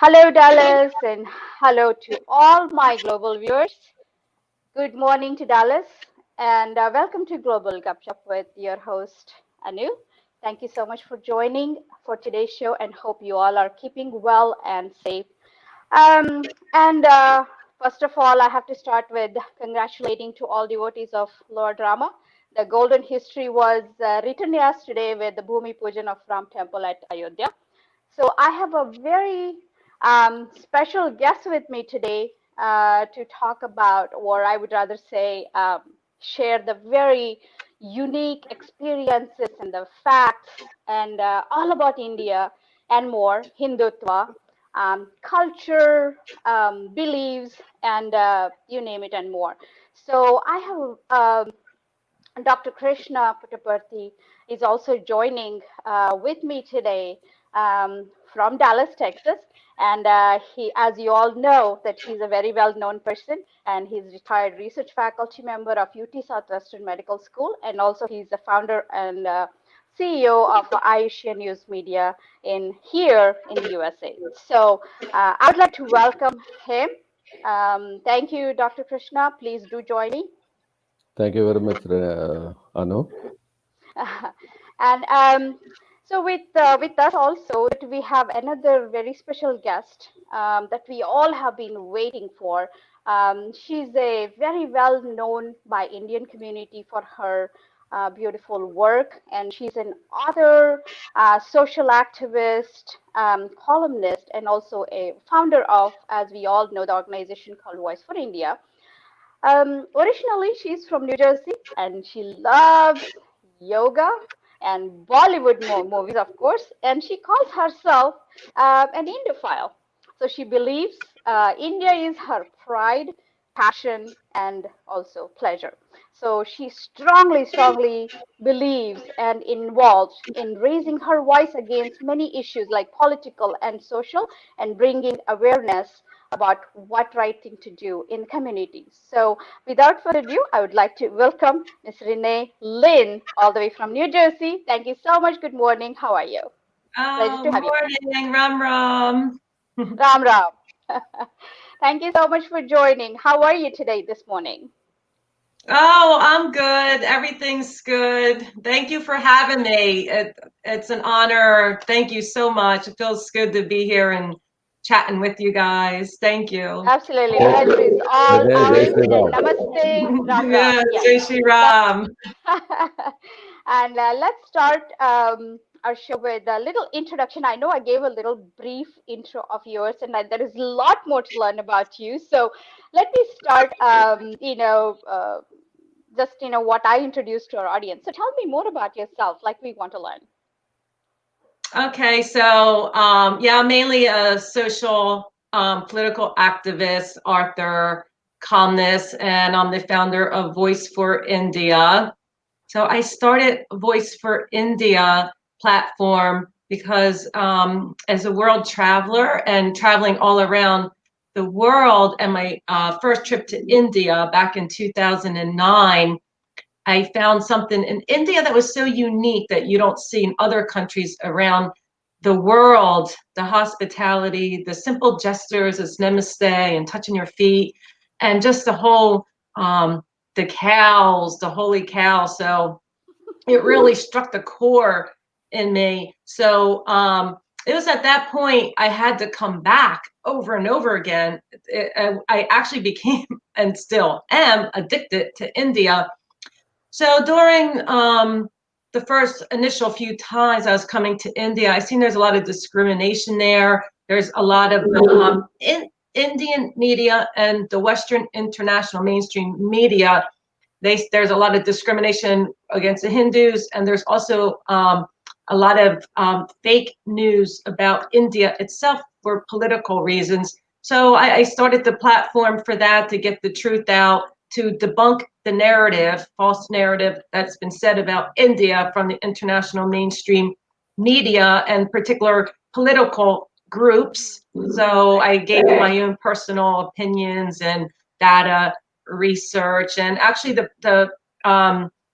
Hello, Dallas, and hello to all my global viewers. Good morning to Dallas, and welcome to Global Gupshup with your host, Anu. Thank you so much for joining for today's show, and hope you all are keeping well and safe. And first of all, I have to start with congratulating to all devotees of Lord Rama. The golden history was written yesterday with the Bhumi Pujan of Ram Temple at Ayodhya. So I have a very special guest with me today to talk about, or I would rather say, share the very unique experiences and the facts and all about India and more, Hindutva, culture, beliefs, and you name it and more. So I have Dr. Krishna Puttaparthi is also joining with me today from Dallas, Texas. And he, as you all know, that he's a very well-known person, and he's retired research faculty member of UT Southwestern Medical School, and also he's the founder and CEO of Ayushia News Media in here in the USA. So I would like to welcome him. Thank you, Dr. Krishna. Please do join me. Thank you very much, Anu. And so with us also that we have another very special guest that we all have been waiting for. She's a very well known by Indian community for her beautiful work, and she's an author, social activist, columnist, and also a founder of, as we all know, the organization called Voice for India. Originally, she's from New Jersey and she loves yoga and Bollywood movies, of course, and she calls herself an Indiophile. So she believes India is her pride, passion, and also pleasure. So she strongly believes and involved in raising her voice against many issues like political and social and bringing awareness about what right thing to do in communities. So without further ado, I would like to welcome Ms. Renee Lynn all the way from New Jersey. Thank you so much. Good morning. How are you? Pleasure Oh, to have you. morning, Ram Ram. Ram Ram. Thank you so much for joining. How are you today this morning? Oh, I'm good. Everything's good. Thank you for having me. It's an honor. Thank you so much. It feels good to be here and chatting with you guys. Thank you. Absolutely. Jai Pleasure is all Jai ours. Shri And Ram. namaste, Ram Ram. Yeah, Yes. Jai Shri Let's Ram. and let's start our show with a little introduction. I know I gave a little brief intro of yours, and there is a lot more to learn about you. So let me start. Just what I introduced to our audience. So tell me more about yourself, like we want to learn. Okay, so yeah, I'm mainly a social political activist, author, columnist, and I'm the founder of Voice for India. So I started Voice for India platform because as a world traveler and traveling all around the world, and my first trip to India back in 2009, I found something in India that was so unique that you don't see in other countries around the world. The hospitality, the simple gestures as namaste and touching your feet, and just the whole the cows, the holy cow. So it really struck the core in me. So it was at that point I had to come back over and over again. I actually became and still am addicted to India. So during the first initial few times I was coming to India, I seen there's a lot of discrimination there. There's a lot of Indian media and the Western international mainstream media. There's a lot of discrimination against the Hindus, and there's also a lot of fake news about India itself for political reasons. So I started the platform for that, to get the truth out, to debunk the narrative, false narrative that's been said about India from the international mainstream media and particular political groups. So I gave my own personal opinions and data research, and actually the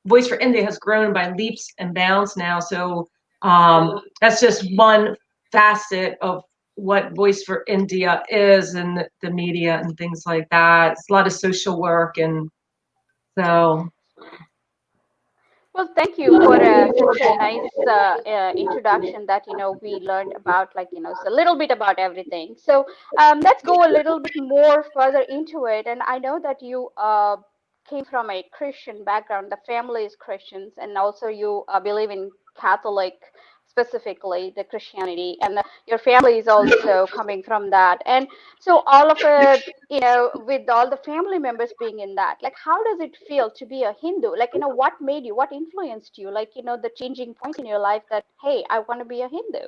Voice for India has grown by leaps and bounds now. So that's just one facet of what Voice for India is and the media and things like that. It's a lot of social work, and so. Well, thank you for such a nice introduction that we learned about, like so a little bit about everything. So let's go a little bit more further into it. And I know that you came from a Christian background. The family is Christians, and also you believe in Catholic, specifically the Christianity, and your family is also coming from that. And so all of it, with all the family members being in that, like, how does it feel to be a Hindu? Like, what made you, what influenced you, like, the changing point in your life that, hey, I want to be a Hindu?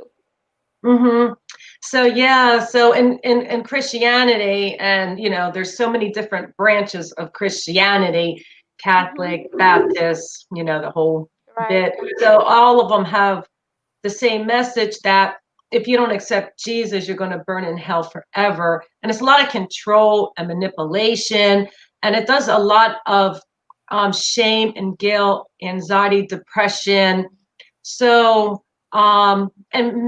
Mm-hmm. So yeah, so in Christianity, and there's so many different branches of Christianity, Catholic, Mm-hmm. Baptist, the whole Right. bit. So all of them have the same message that if you don't accept Jesus, you're going to burn in hell forever. And it's a lot of control and manipulation, and it does a lot of shame and guilt, anxiety, depression. So and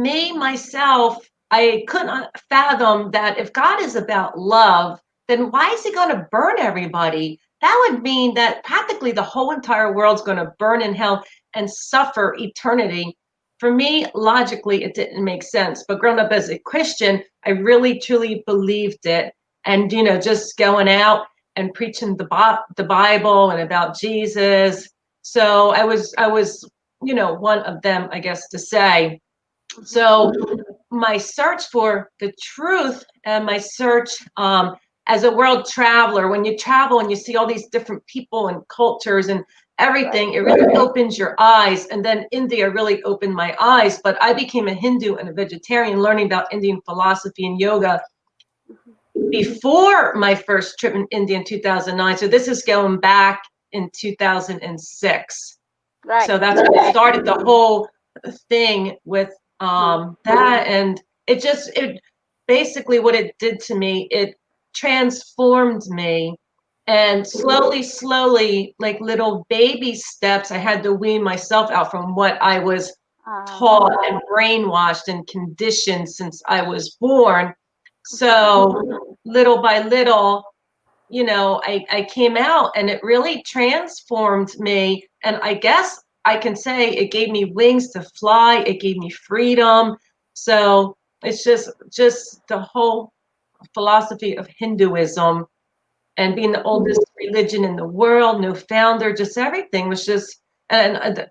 me myself, I couldn't fathom that if God is about love, then why is he going to burn everybody? That would mean that practically the whole entire world's going to burn in hell and suffer eternity. For me, logically, it didn't make sense. But growing up as a Christian, I really truly believed it. And just going out and preaching the Bible and about Jesus. So I was one of them, I guess to say. Mm-hmm. So my search for the truth and my search as a world traveler, when you travel and you see all these different people and cultures and Right. everything, it really opens your eyes. And then India really opened my eyes. But I became a Hindu and a vegetarian, learning about Indian philosophy and yoga Mm-hmm. before my first trip in India in 2009. So this is going back in 2006. Right. So that's what started the whole thing with that. And it basically what it did to me, it transformed me. And slowly, like little baby steps, I had to wean myself out from what I was Uh, taught and brainwashed and conditioned since I was born. mm-hmm. So little by little, I came out, and it really transformed me. And I guess I can say it gave me wings to fly. It gave me freedom. So it's just the whole philosophy of Hinduism, and being the oldest religion in the world, no founder, just everything was just, and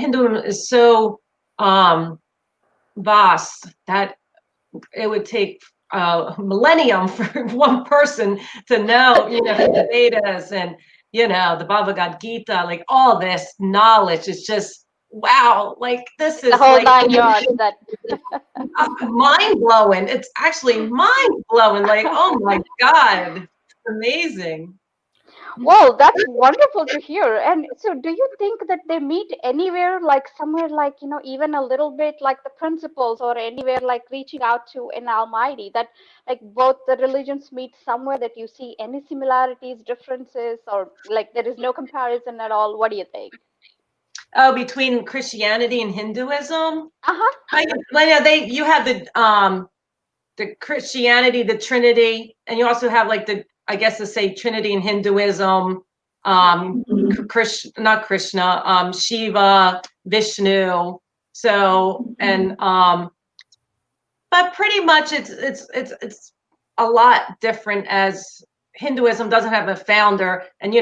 Hinduism is so vast that it would take a millennium for one person to know, the Vedas and, the Bhagavad Gita, like all this knowledge is just, wow, like this The is whole like nine yards. That. mind blowing. It's actually mind blowing. Like, oh my God, it's amazing. Well, that's wonderful to hear. And so, do you think that they meet anywhere, like somewhere, like, even a little bit like the principles, or anywhere like reaching out to an Almighty, that like both the religions meet somewhere, that you see any similarities, differences, or like there is no comparison at all? What do you think? Oh, between Christianity and Hinduism? Uh-huh. Well, yeah, you have the Christianity, the Trinity, and you also have like I guess to say Trinity in Hinduism, not Krishna, Shiva, Vishnu. So and but pretty much it's a lot different, as Hinduism doesn't have a founder, and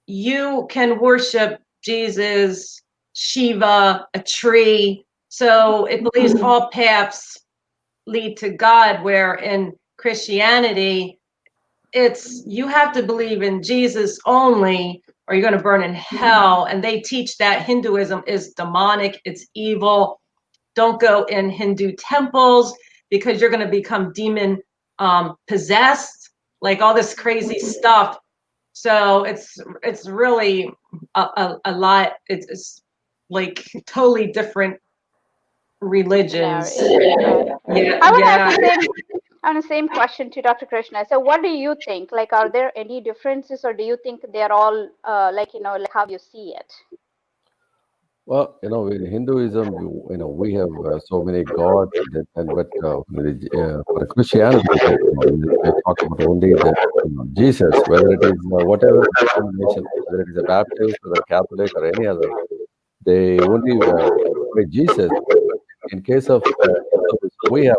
you can worship Jesus, Shiva, a tree. So it believes all paths lead to God, where in Christianity, it's you have to believe in Jesus only, or you're going to burn in hell. And they teach that Hinduism is demonic, it's evil. Don't go in Hindu temples because you're going to become demon possessed, like all this crazy stuff. So it's really a lot. It's like totally different religions. Scenarios. Right, right. Yeah, I would ask yeah. the same, on the same question to Dr. Krishna. So, what do you think? Like, are there any differences, or do you think they're all like like how you see it? Well, in Hinduism, we have so many gods, but for Christianity, they talk about only that Jesus, whether it is whatever denomination, whether it is a Baptist, whether Catholic or any other, they only pray Jesus. In case of Hindus, we have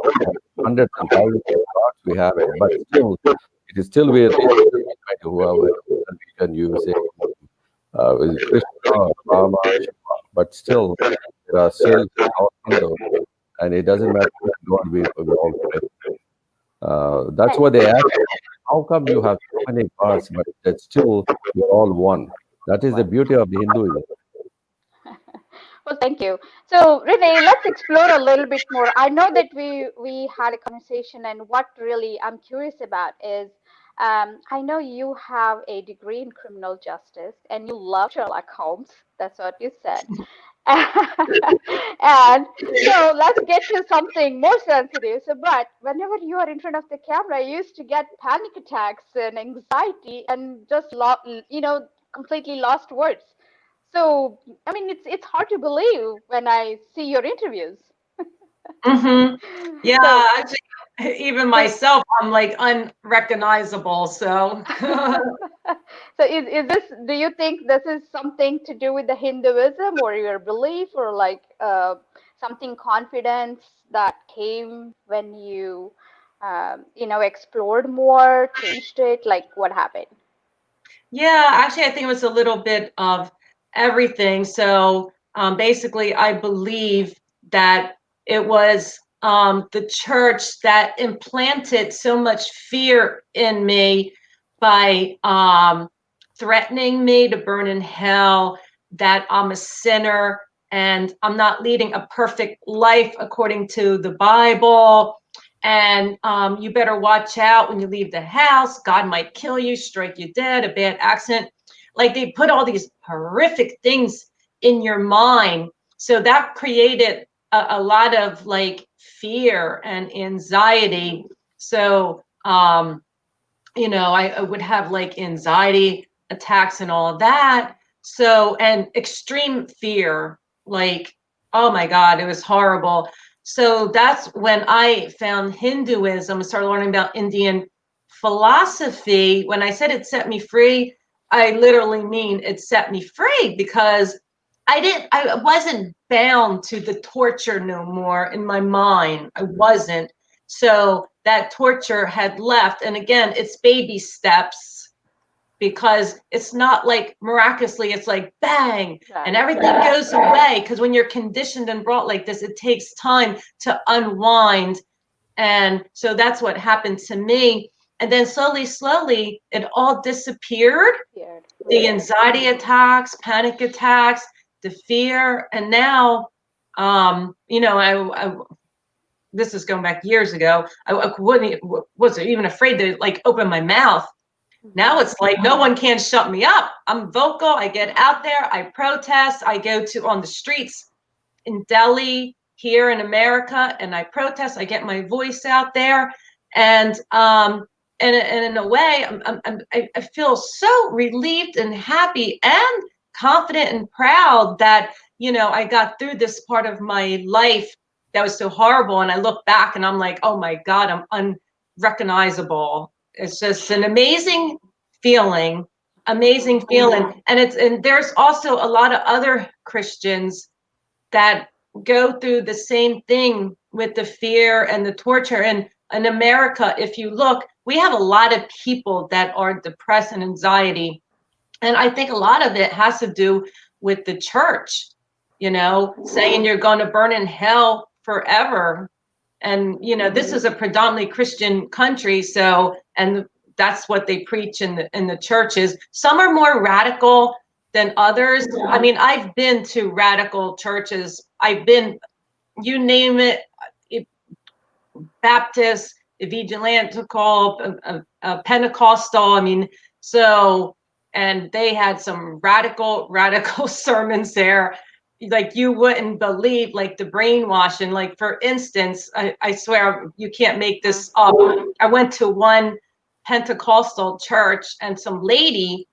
hundreds and thousands of gods we have it, but still, it is still we are whoever we can use it. With Krishna or Rama, Shiva, but still, there are still all Hindu, and it doesn't matter which God we all pray. That's Right. what they ask. How come you have so many gods, but that still you're all one? That is the beauty of the Hinduism. Well, thank you. So, Renee, let's explore a little bit more. I know that we had a conversation, and what really I'm curious about is, I know you have a degree in criminal justice, and you love Sherlock Holmes. That's what you said. And so let's get to something more sensitive. So, but whenever you are in front of the camera, you used to get panic attacks and anxiety and just completely lost words. So, I mean, it's hard to believe when I see your interviews. Mm-hmm. So, Yeah, actually, even do, myself, I'm like unrecognizable. So, so is this, do you think this is something to do with the Hinduism or your belief or like something confidence that came when you, explored more, changed it? Like what happened? yeah, actually, I think it was a little bit of everything. So, basically, I believe that it was the church that implanted so much fear in me by threatening me to burn in hell, that I'm a sinner and I'm not leading a perfect life according to the Bible, and you better watch out when you leave the house. God might kill you, strike you dead, a bad accident. Like they put all these horrific things in your mind. So that created a lot of like fear and anxiety. So, I would have like anxiety attacks and all of that. So, and extreme fear, like, oh my God, it was horrible. So that's when I found Hinduism and started learning about Indian philosophy. When I said it set me free, I literally mean it set me free because I wasn't bound to the torture no more in my mind. I wasn't. So that torture had left. And again, it's baby steps because it's not like miraculously, it's like bang and Right. everything goes away. Because when you're conditioned and brought like this, it takes time to unwind. And so that's what happened to me. And then slowly, it all disappeared. Disappeared. The Right. anxiety attacks, panic attacks, the fear. And now, I this is going back years ago. I wasn't even afraid to like open my mouth. Now Mhm. it's like no one can shut me up. I'm vocal. I get out there. I protest. I go to on the streets in Delhi here in America, and I protest. I get my voice out there, and and in a way, I feel so relieved and happy and confident and proud that I got through this part of my life that was so horrible, and I look back and I'm like, oh my God, I'm unrecognizable. It's just an amazing feeling, and there's also a lot of other Christians that go through the same thing with the fear and the torture. And in America, if you look, we have a lot of people that are depressed and anxiety. And I think a lot of it has to do with the church, saying you're going to burn in hell forever. And, this is a predominantly Christian country. So, and that's what they preach in the churches. Some are more radical than others. I mean, I've been to radical churches. I've been, you name it, Baptist, evangelical, Pentecostal. I mean, so, and they had some radical sermons there. Like you wouldn't believe, like the brainwashing. Like for instance, I swear you can't make this up. I went to one Pentecostal church, and some lady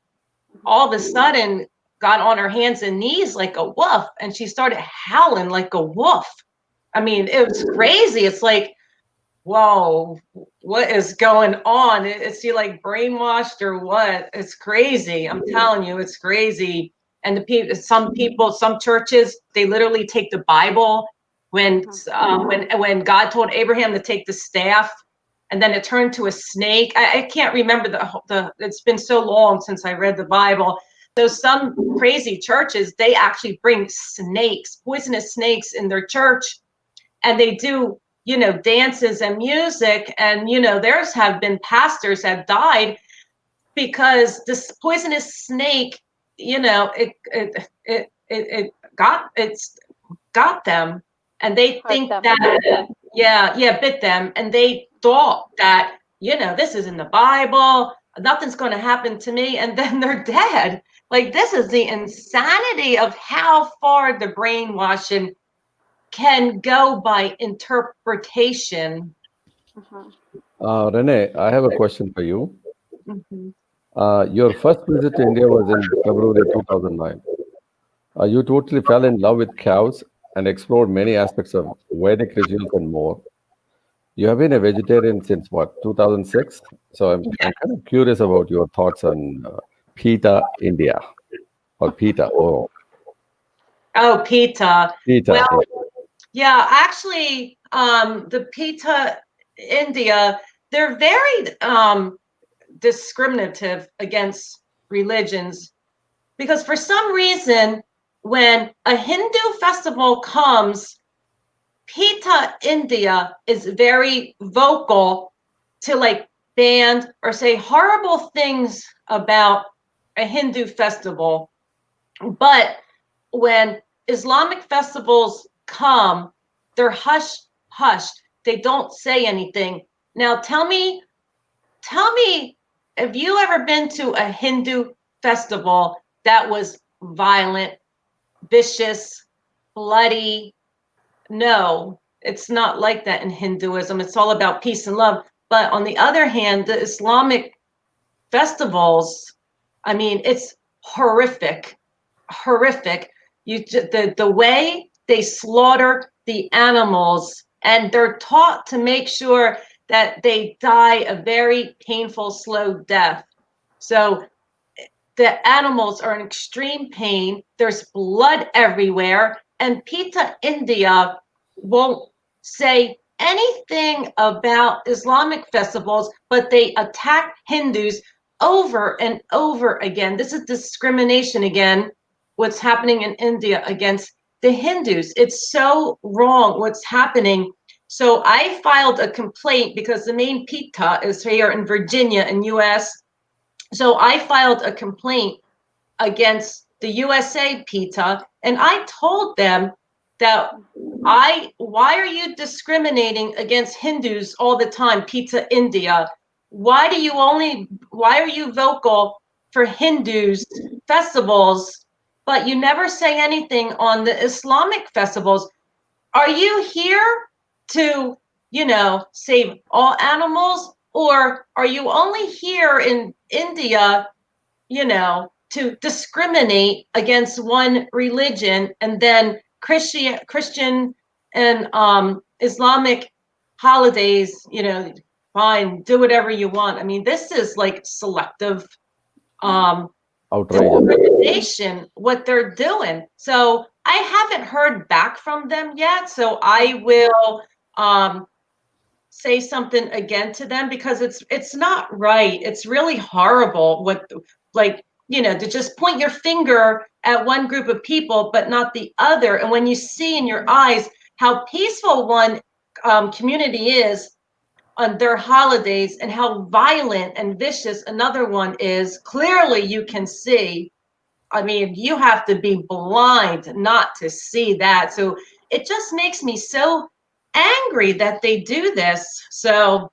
all of a sudden got on her hands and knees like a wolf, and she started howling like a wolf. I mean, it was crazy. It's like, whoa, what is going on? Is she like brainwashed or what? It's crazy. I'm telling you, it's crazy. And the people, some churches, they literally take the Bible when God told Abraham to take the staff, and then it turned to a snake. I can't remember the. It's been so long since I read the Bible. So some crazy churches, they actually bring snakes, poisonous snakes, in their church, and they do, dances and music. And there's have been pastors have died because this poisonous snake, it's got them, and they Hurt think them. that, yeah, bit them, and they thought that, this is in the Bible, nothing's going to happen to me, and then they're dead. Like, this is the insanity of how far the brainwashing can go by interpretation. Mhm. Renee, I have a question for you. Mhm. Your first visit to India was in February 2009. You totally fell in love with cows and explored many aspects of Vedic rituals and more. You have been a vegetarian since what, 2006? So I'm kind of curious about your thoughts on Pita India or Pita. Oh, Oh, Pita. Pita. Well, Yeah. yeah, actually, the Pita India, they're very discriminative against religions, because for some reason, when a Hindu festival comes, Pita India is very vocal to like ban or say horrible things about a Hindu festival. But when Islamic festivals come, they're hushed. They don't say anything. Now tell me, have you ever been to a Hindu festival that was violent, vicious, bloody? No, it's not like that in Hinduism. It's all about peace and love. But on the other hand, the Islamic festivals, I mean, it's horrific, horrific. The way they slaughter the animals, and they're taught to make sure that they die a very painful, slow death. So the animals are in extreme pain. There's blood everywhere. And Pita India won't say anything about Islamic festivals, but they attack Hindus over and over again. This is discrimination again, what's happening in India against the Hindus. It's so wrong what's happening. So I filed a complaint because the main Pita is here in Virginia in US. So I filed a complaint against the USA PETA, and I told them that why are you discriminating against Hindus all the time, PETA India? Why are you vocal for Hindus festivals, but you never say anything on the Islamic festivals? Are you here to, save all animals, or are you only here in India, to discriminate against one religion, and then Christian and Islamic holidays, fine, do whatever you want. I mean, this is like selective um, Outrageous. discrimination, what they're doing. So I haven't heard back from them yet. So I will say something again to them, because it's not right. It's really horrible what, like, to just point your finger at one group of people but not the other. And when you see in your eyes how peaceful one community is on their holidays and how violent and vicious another one is, clearly you can see. I mean, you have to be blind not to see that. So it just makes me so angry that they do this. So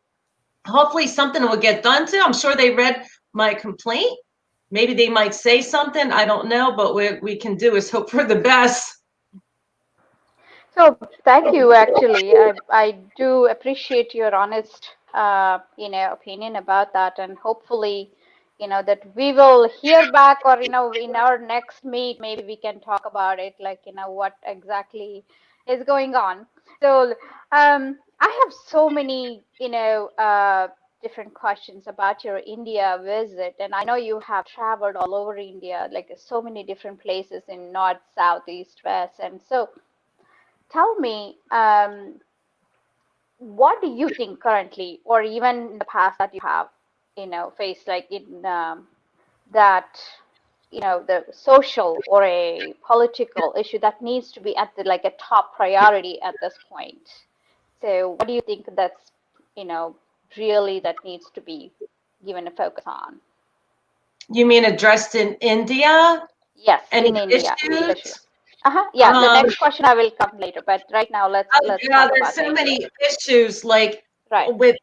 hopefully something will get done to. I'm sure they read my complaint. Maybe they might say something. I don't know, but what we can do is hope for the best. So thank you. Actually, I do appreciate your honest, opinion about that, and hopefully, that we will hear back, or in our next meet maybe we can talk about it, like what exactly is going on. So I have so many different questions about your India visit, and I know you have traveled all over India, like so many different places in north, south, east, west. And so tell me, what do you think currently, or even in the past, that you have faced, like in that the social or a political issue that needs to be at the like a top priority at this point? So what do you think that's you know really that needs to be given a focus on? You mean addressed in India? Yes, Any in India especially. issues? Uh-huh. Yeah, the Um, next question I will come later, but right now oh let's God, talk there's about the so India. many issues, like Right. with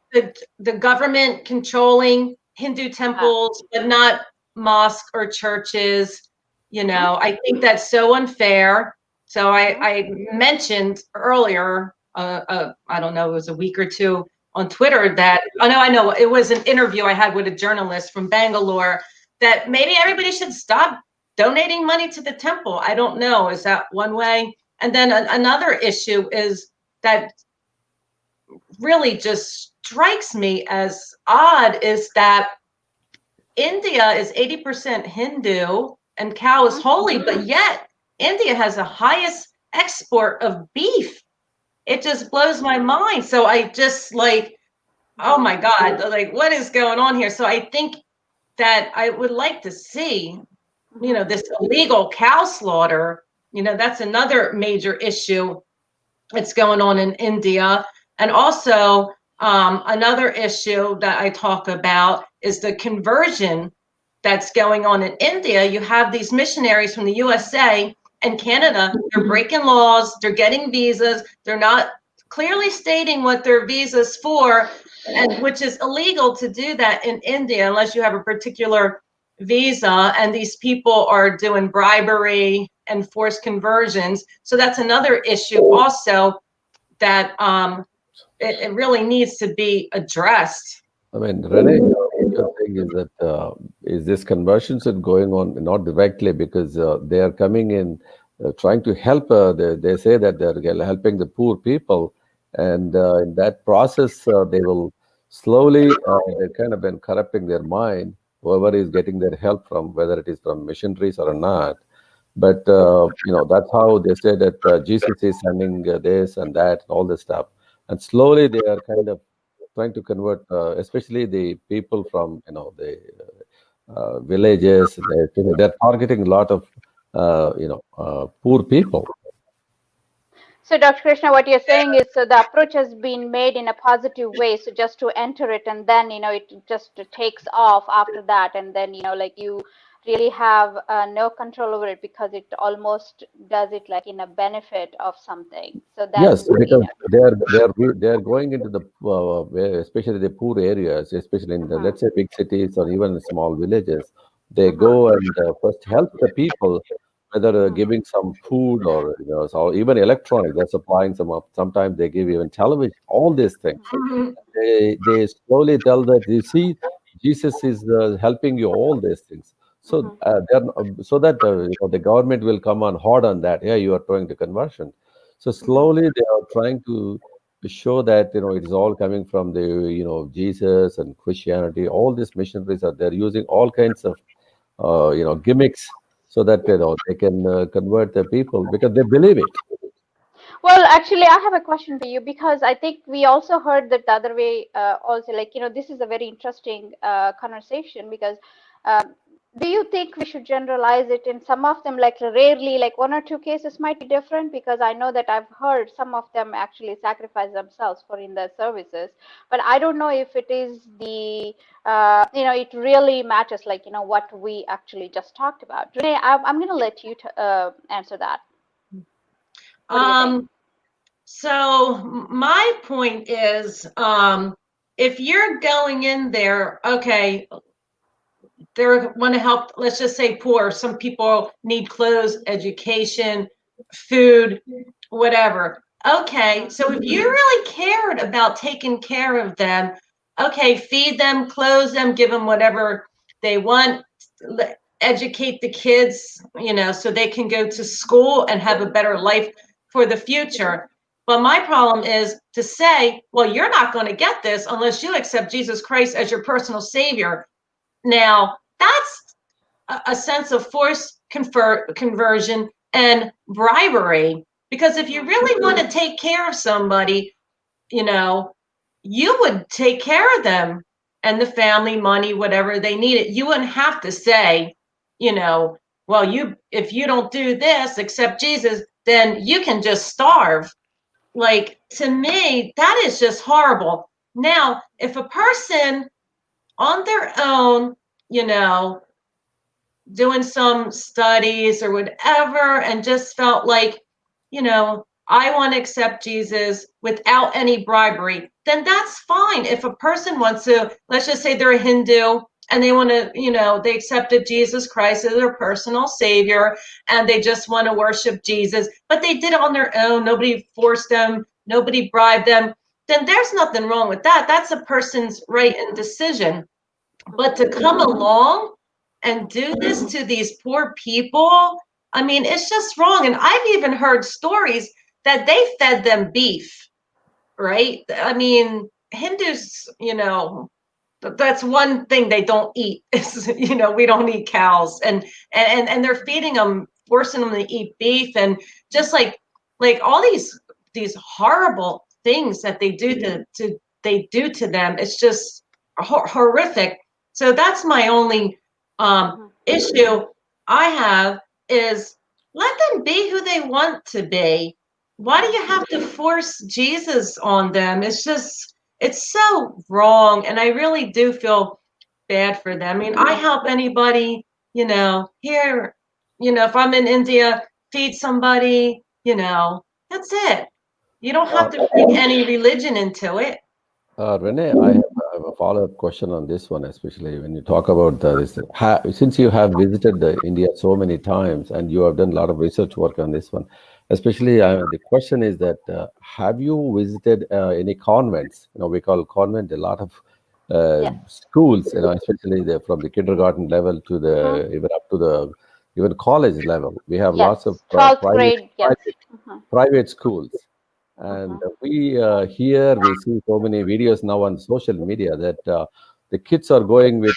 the government controlling Hindu Uh-huh. temples, but not mosque or churches. Mm-hmm. I think that's so unfair. So Mm-hmm. I mentioned earlier, I don't know, it was a week or two on Twitter that, oh no, I know, it was an interview I had with a journalist from Bangalore, that maybe everybody should stop donating money to the temple. I don't know. Is that one way? And then another issue is that really just strikes me as odd is that India is 80% Hindu and cow is Mm-hmm. holy, but yet India has the highest export of beef. It just blows my mind. So I just like, oh Mm-hmm. my God, like what is going on here? So I think that I would like to see, Mm-hmm. this illegal cow slaughter. That's another major issue that's going on in India. And also, another issue that I talk about is the conversion that's going on in India. You have these missionaries from the USA and Canada, they're breaking laws, they're getting visas, they're not clearly stating what their visas for, and which is illegal to do that in India unless you have a particular visa, and these people are doing bribery and forced conversions. So that's another issue also that it really needs to be addressed. I mean, Renee, what you're saying is that is this conversions are going on not directly because they are coming in trying to help. They say that they're helping the poor people, and in that process, they will slowly they're kind of been corrupting their mind. Whoever is getting their help from, whether it is from missionaries or not, but that's how they say that Jesus is sending this and that, all this stuff, and slowly they are kind of trying to convert, especially the people from the villages. They're targeting a lot of poor people. So, Dr. Krishna, what you're saying is, so the approach has been made in a positive way. So just to enter it, and then it just takes off after that, and then like you really have no control over it because it almost does it like in a benefit of something. So Yes, then because they are going into the especially the poor areas, especially in the, Mhm, let's say, big cities or even small villages. They mhm, go and first help the people, whether mhm, giving some food or or even electronic. They're supplying some up. Sometimes they give even television. All these things. Mhm. They slowly tell that, you see, Jesus is helping you all these things. So mhm, so that the government will come on hard on that. Yeah, you are trying to conversion. So mhm. slowly they are trying to show that it is all coming from the Jesus and Christianity. All these missionaries are they're using all kinds of gimmicks so that they can convert the people because they believe it. Well, actually, I have a question for you because I think we also heard that the other way, also, like, this is a very interesting conversation because do you think we should generalize it in some of them, like rarely, like one or two cases might be different? Because I know that I've heard some of them actually sacrifice themselves for in their services, but I don't know if it is it really matters, like, what we actually just talked about. Renee, I'm going to let you answer that. What do you think? Um, so my point is, if you're going in there, okay, they want to help, let's just say poor. Some people need clothes, education, food, whatever. Okay, Mhm, so if you really cared about taking care of them, okay, feed them, clothe them, give them whatever They want to educate the kids, so they can go to school and have a better life for the future. But my problem is to say, well, you're not going to get this unless you accept Jesus Christ as your personal savior. Now, that's a sense of forced conversion and bribery. Because if you really want to take care of somebody, you know, you would take care of them and the family, money, whatever they needed. You wouldn't have to say, well, if you don't do this, accept Jesus, then you can just starve. Like, to me, that is just horrible. Now, if a person on their own, you know, doing some studies or whatever, and just felt like, I want to accept Jesus without any bribery, then that's fine. If a person wants to, let's just say they're a Hindu and they want to, they accepted Jesus Christ as their personal savior and they just want to worship Jesus, but they did it on their own. Nobody forced them, nobody bribed them. Then there's nothing wrong with that. That's a person's right and decision. But to come along and do this to these poor people, I mean, it's just wrong. And I've even heard stories that they fed them beef, right? I mean, Hindus, that's one thing they don't eat is, we don't eat cows, and they're feeding them, forcing them to eat beef, and just like all these horrible things that they do to them. It's just horrific. So that's my only issue I have, is let them be who they want to be. Why do you have to force Jesus on them? It's so wrong. And I really do feel bad for them. I mean, I help anybody, here, if I'm in India, feed somebody, that's it. You don't have to bring any religion into it. Renee, I have a follow-up question on this one, especially when you talk about this. Since you have visited India so many times and you have done a lot of research work on this one, especially the question is that have you visited any convents? We call convent a lot of Yes. schools, especially from the kindergarten level to Hmm. the even up to the even college level. We have lots of Yes. 12th grade. Yes. Hmm. private schools. And Hmm. we here we see so many videos now on social media that the kids are going with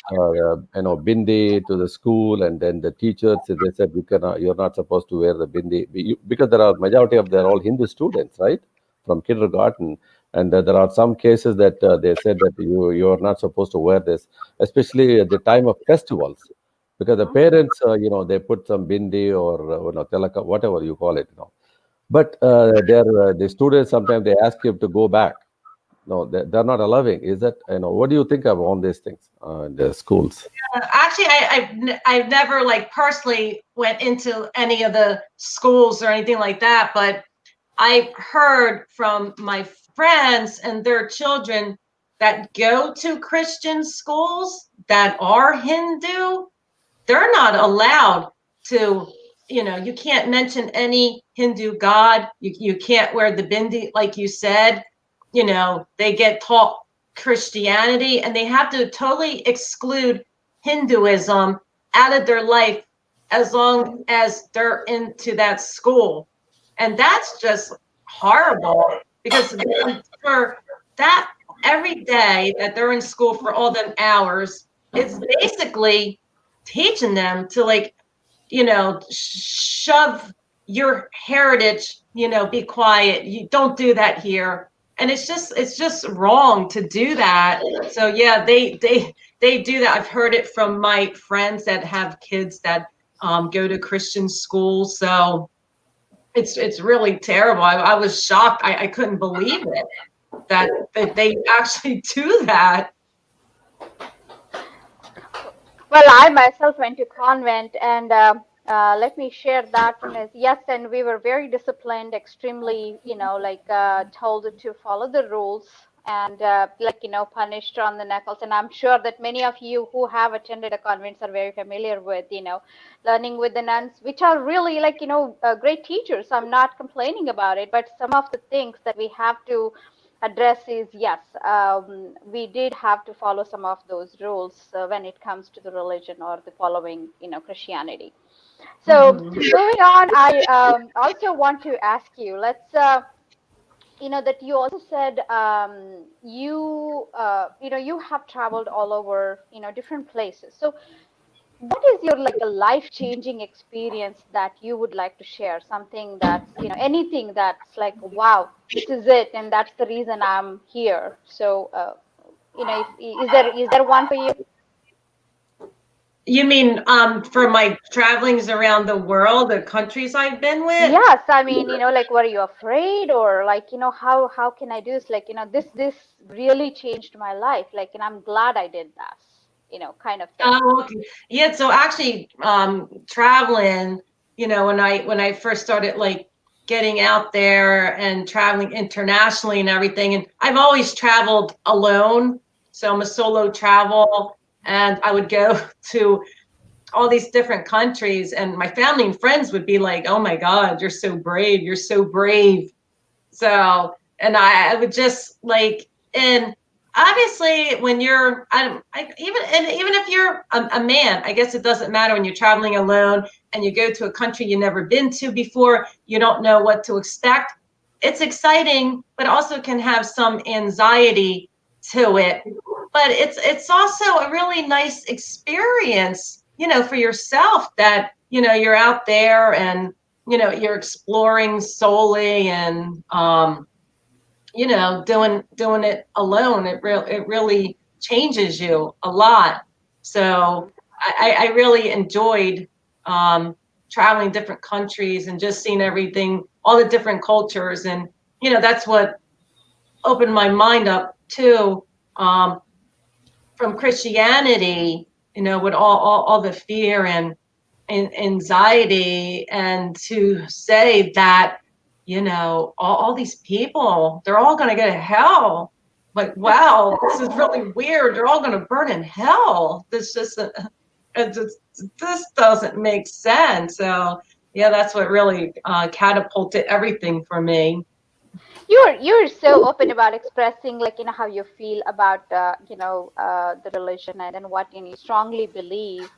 bindi to the school, and then the teachers they said you're not supposed to wear the bindi because there are majority of they're all Hindu students, right, from kindergarten, and there are some cases that they said that you're not supposed to wear this, especially at the time of festivals, because the Hmm. parents they put some bindi or telaka, whatever you call it, but the students sometimes they ask you to go back. No, they're not allowing. Is that what do you think of all these things in the schools? Actually, I've never like personally went into any of the schools or anything like that, but I've heard from my friends and their children that go to Christian schools that are Hindu. They're not allowed to, you can't mention any Hindu god. You can't wear the bindi, like you said. They get taught Christianity, and they have to totally exclude Hinduism out of their life as long as they're into that school. And that's just horrible, because for that, every day that they're in school for all them hours, it's basically teaching them to, like, shove your heritage, be quiet, you don't do that here. And it's just wrong to do that. So yeah, they do that. I've heard it from my friends that have kids that go to Christian schools. So it's really terrible. I was shocked. I couldn't believe it, that they actually do that. Well, I myself went to convent, and let me share that one is yes, and we were very disciplined, extremely, like told to follow the rules, and like punished on the knuckles. And I'm sure that many of you who have attended a convents are very familiar with learning with the nuns, which are really like great teachers. I'm not complaining about it, but some of the things that we have to address is yes, we did have to follow some of those rules when it comes to the religion or the following, Christianity. So Mhm. moving on, I also want to ask you, that you also said you have traveled all over, different places. So what is your like a life-changing experience that you would like to share? Something that's, anything that's like, wow, this is it, and that's the reason I'm here. So, if is there one for you? You mean for my travelings around the world, the countries I've been with? Yes, I mean, like, were you afraid, or like, how can I do this? Like, this really changed my life. Like, and I'm glad I did that, kind of thing. Oh, okay. Yeah, so actually traveling, when I first started like getting out there and traveling internationally and everything, and I've always traveled alone. So I'm a solo travel, and I would go to all these different countries, and my family and friends would be like, "Oh my God, you're so brave. You're so brave." So, and I would just like, and obviously when you're, even if you're a man, I guess it doesn't matter when you're traveling alone and you go to a country you've never been to before, you don't know what to expect. It's exciting, but also can have some anxiety to it. But it's also a really nice experience, for yourself that, you're out there and you're exploring solely and doing it alone. It really changes you a lot. So I really enjoyed traveling different countries and just seeing everything, all the different cultures, and that's what opened my mind up too, from Christianity, with all the fear and anxiety, and to say that all these people, they're all going to go to hell. Like, wow, this is really weird. They're all going to burn in hell. This doesn't make sense. So yeah, that's what really catapulted everything for me. You're so open about expressing, like, how you feel about the religion, and then what you strongly believe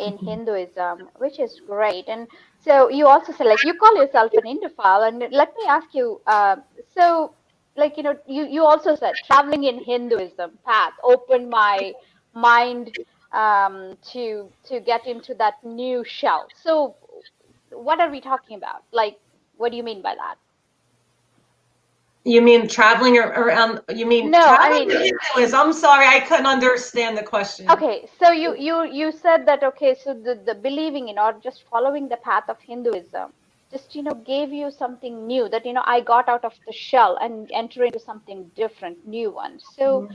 in Hinduism, which is great. And so you also say, like, you call yourself an Indophile, and let me ask you, so, like, you also said traveling in Hinduism path opened my mind to get into that new shell. So what are we talking about? Like, what do you mean by that? You mean traveling around? You mean No, I traveling mean, to Hinduism? I'm sorry, I couldn't understand the question. okay, so you said that, okay, so the believing in or just following the path of Hinduism just gave you something new, that I got out of the shell and enter into something different, new one. So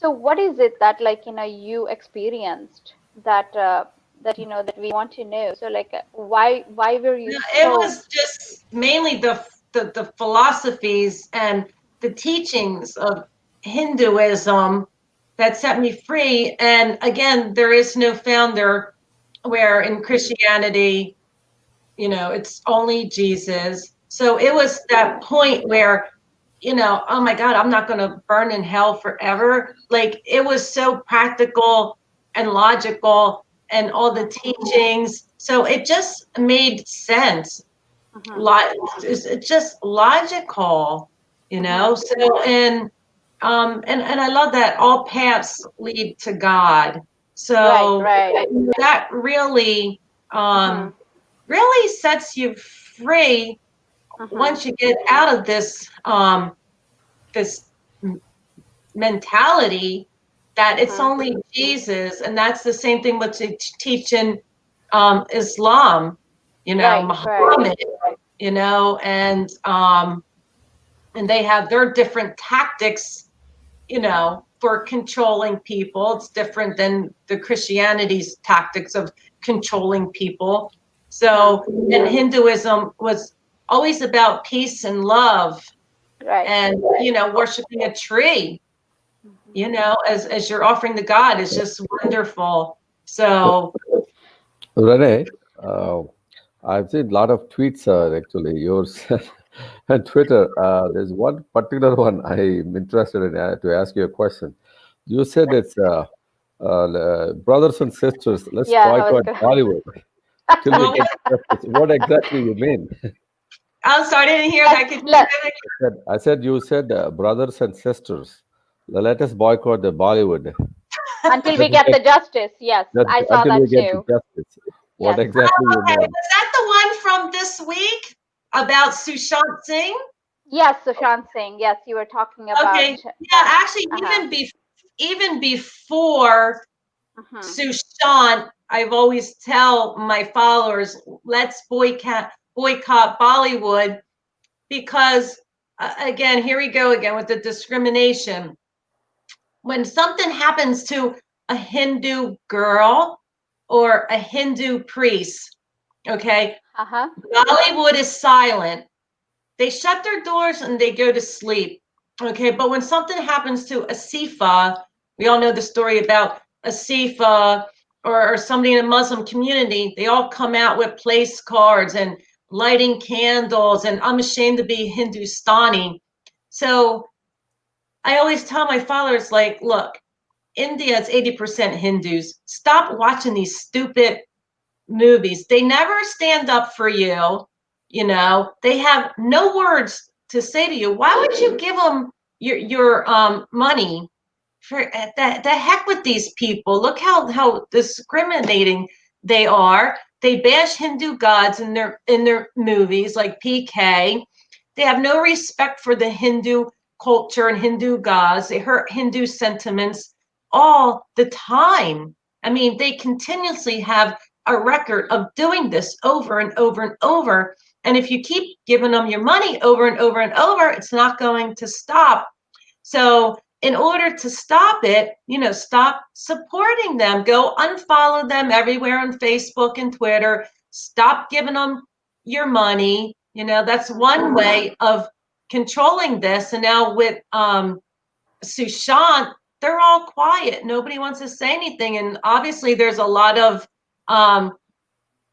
what is it that, like, you experienced that that we want to know? So, like, why were you No, it so was just mainly the philosophies and the teachings of Hinduism that set me free. And again, there is no founder, where in Christianity, it's only Jesus. So it was that point where, oh my God, I'm not going to burn in hell forever. Like, it was so practical and logical, and all the teachings. So it just made sense. Mhm, It's just logical, mhm. So, and I love that all paths lead to God. Right, So right. that really, um, Mhm, really sets you free mhm, once you get out of this mentality that it's mhm. only Jesus. And that's the same thing with the teaching Islam, Right, right. Muhammad, and they have their different tactics, for controlling people. It's different than the Christianity's tactics of controlling people. Mhm. So, and Hinduism was always about peace and love, Right. and worshiping a tree, Mhm. as you're offering to God, is just wonderful. So Renee, uh, I've seen a lot of tweets, actually, yours and Twitter. There's one particular one I'm interested in to ask you a question. You said it's brothers and sisters, let's Yeah, I was boycott good. Bollywood till we Well, get justice. What exactly you mean? I'm sorry, I didn't hear Let that. Could you let say that? I said you said brothers and sisters. Let us boycott the Bollywood until till we we get get the justice. Yes, I saw until we that get the too. justice. What Yes. exactly you Okay, mean? was that the one from this week about Sushant Singh? Yes, Sushant Singh. Yes, you were talking about Okay, yeah, that. actually, Uh-huh. even before Hmm. Sushant, I've always tell my followers, let's boycott Bollywood because again, here we go again with the discrimination. When something happens to a Hindu girl or a Hindu priest, okay, Uh-huh. Bollywood is silent. They shut their doors and they go to sleep. Okay, but when something happens to Asifa, we all know the story about Asifa or somebody in a Muslim community, they all come out with place cards and lighting candles, and I'm ashamed to be Hindustani. So I always tell my followers, like, look, India is 80% Hindus. Stop watching these stupid movies. They never stand up for you. You know, they have no words to say to you. Why would you give them your money? For the heck with these people. Look how discriminating they are. They bash Hindu gods in their movies like PK. They have no respect for the Hindu culture and Hindu gods. They hurt Hindu sentiments all the time. I mean, they continuously have a record of doing this over and over and over. And if you keep giving them your money over and over and over, it's not going to stop. So, in order to stop it, stop supporting them. Go unfollow them everywhere on Facebook and Twitter. Stop giving them your money. That's one way of controlling this. And now with Sushant, they're all quiet. Nobody wants to say anything. And obviously, there's a lot of um,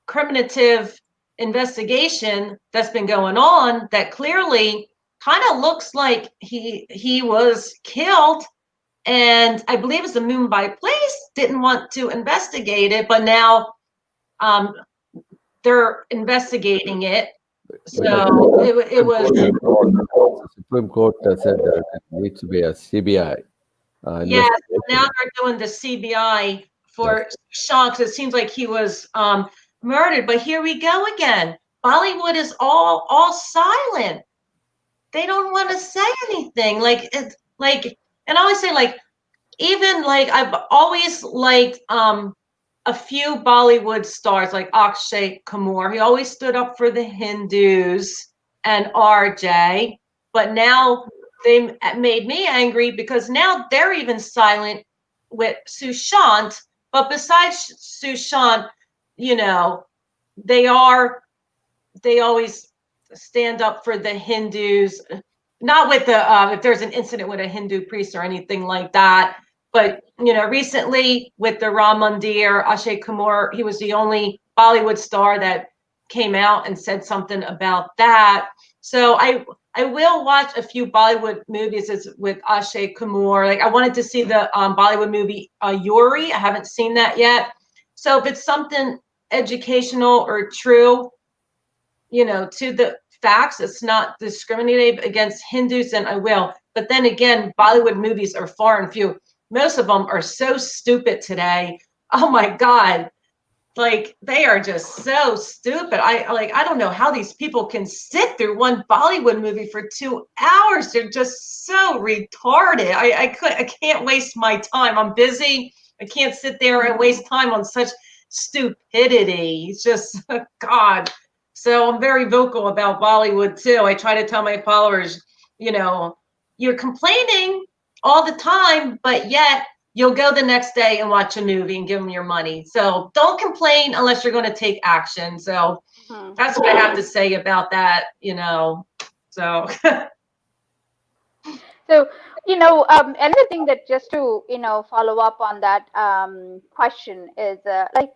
criminative investigation that's been going on that clearly kind of looks like he was killed. And I believe it's the Mumbai police didn't want to investigate it, but now um, they're investigating it. Because So it Supreme was, Court has called, Supreme Court has said that it needs to be a CBI yeah. Now investigation. they're doing the CBI Yes. for Sean because it seems like he was murdered. But here we go again. Bollywood is all silent. They don't want to say anything. Like it's like, and I always say like, even like I've always liked a few Bollywood stars like Akshay Kumar. He always stood up for the Hindus and RJ, but now they made me angry because now they're even silent with Sushant. But besides Sushant, you know, they are they always stand up for the Hindus, not with the if there's an incident with a Hindu priest or anything like that. But recently with the Ram Mandir, Akshay Kumar, he was the only Bollywood star that came out and said something about that. So I will watch a few Bollywood movies with Akshay Kumar. Like I wanted to see the Bollywood movie Yuri. I haven't seen that yet. So if it's something educational or true, to the facts, it's not discriminating against Hindus, then I will. But then again, Bollywood movies are far and few. Most of them are so stupid today. Oh my God. Like they are just so stupid. I don't know how these people can sit through one Bollywood movie for 2 hours. They're just so retarded. I can't waste my time. I'm busy. I can't sit there and waste time on such stupidity. It's just God. So I'm very vocal about Bollywood too. I try to tell my followers, you know, you're complaining all the time, but yet you'll go the next day and watch a movie and give them your money. So don't complain unless you're going to take action. So Hmm. that's what I have to say about that. So So, another thing that just to, follow up on that question is like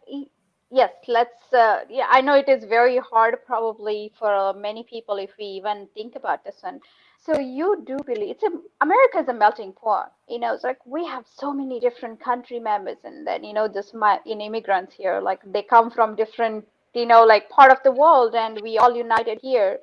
Yes, let's. Yeah, I know it is very hard, probably for many people, if we even think about this one. So you do believe America is a melting pot. It's like we have so many different country members, and then this immigrants here, like they come from different like part of the world, and we all united here.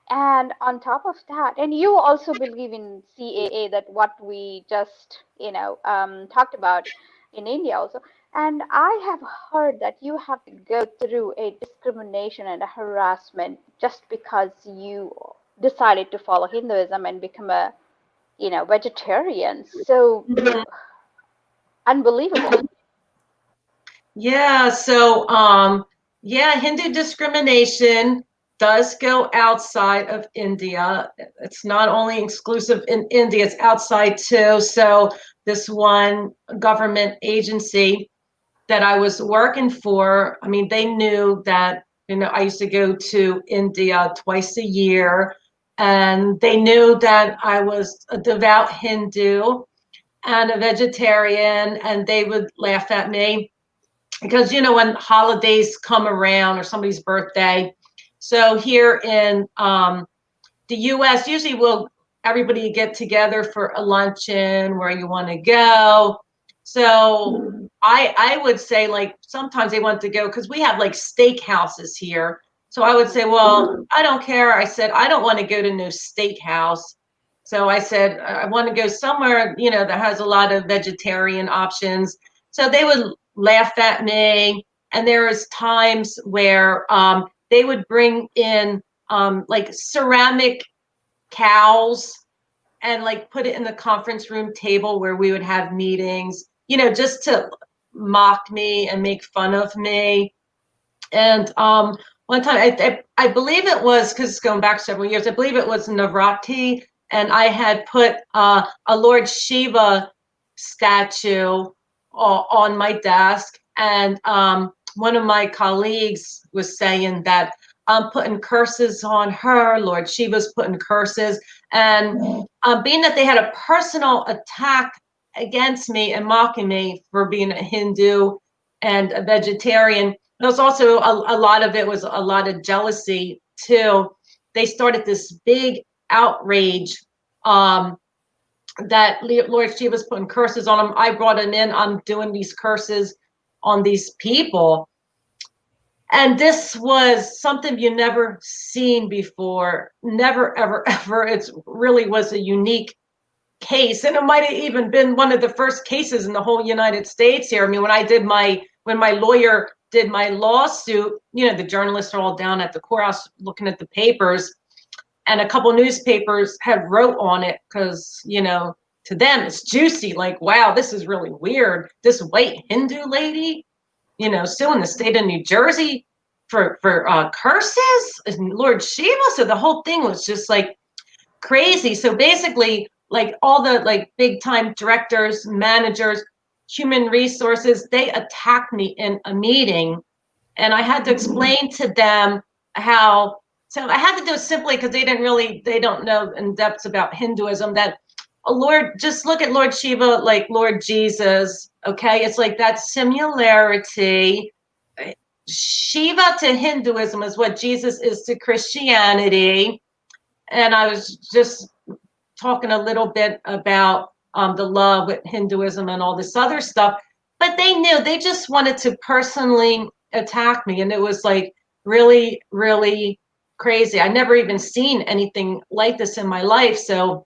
And on top of that, and you also believe in CAA, that what we just, talked about in India also. And I have heard that you have to go through a discrimination and a harassment just because you decided to follow Hinduism and become a, vegetarian. So unbelievable. Yeah, so yeah, Hindu discrimination does go outside of India. It's not only exclusive in India, it's outside too. So this one government agency that I was working for, I mean, they knew that, I used to go to India twice a year, and they knew that I was a devout Hindu and a vegetarian, and they would laugh at me because when holidays come around or somebody's birthday. So here in the US, usually everybody get together for a luncheon where you want to go. So I would say, like, sometimes they want to go because we have like steakhouses here. So I would say, well, I don't care. I said, I don't want to go to no steakhouse. So I said, I want to go somewhere, that has a lot of vegetarian options. So they would laugh at me. And there was times where they would bring in like ceramic cows and like put it in the conference room table where we would have meetings, just to mock me and make fun of me. And one time, I believe it was, because it's going back several years, I believe it was Navrati, and I had put a Lord Shiva statue on my desk. And one of my colleagues was saying that I'm putting curses on her, Lord Shiva's putting curses. And being that they had a personal attack against me and mocking me for being a Hindu and a vegetarian, there was also a lot of it was a lot of jealousy too. They started this big outrage um, that Lord Shiva's putting curses on them. I brought him in. I'm doing these curses on these people. And this was something you never seen before. Never, ever, ever. It really was a unique case, and it might have even been one of the first cases in the whole United States here. I mean, when my lawyer did my lawsuit, the journalists are all down at the courthouse looking at the papers, and a couple newspapers had wrote on it because, to them it's juicy, like, wow, this is really weird, this white Hindu lady, suing the state of New Jersey for curses and Lord Shiva. So the whole thing was just like crazy. So basically, like, all the like big time directors, managers, human resources, they attacked me in a meeting, and I had to explain to them how. So I had to do it simply because they don't know in depth about Hinduism, that Lord, just look at Lord Shiva like Lord Jesus. Okay, it's like that similarity. Shiva to Hinduism is what Jesus is to Christianity. And I was just talking a little bit about the love with Hinduism and all this other stuff. But they knew, they just wanted to personally attack me. And it was like really, really crazy. I never even seen anything like this in my life. So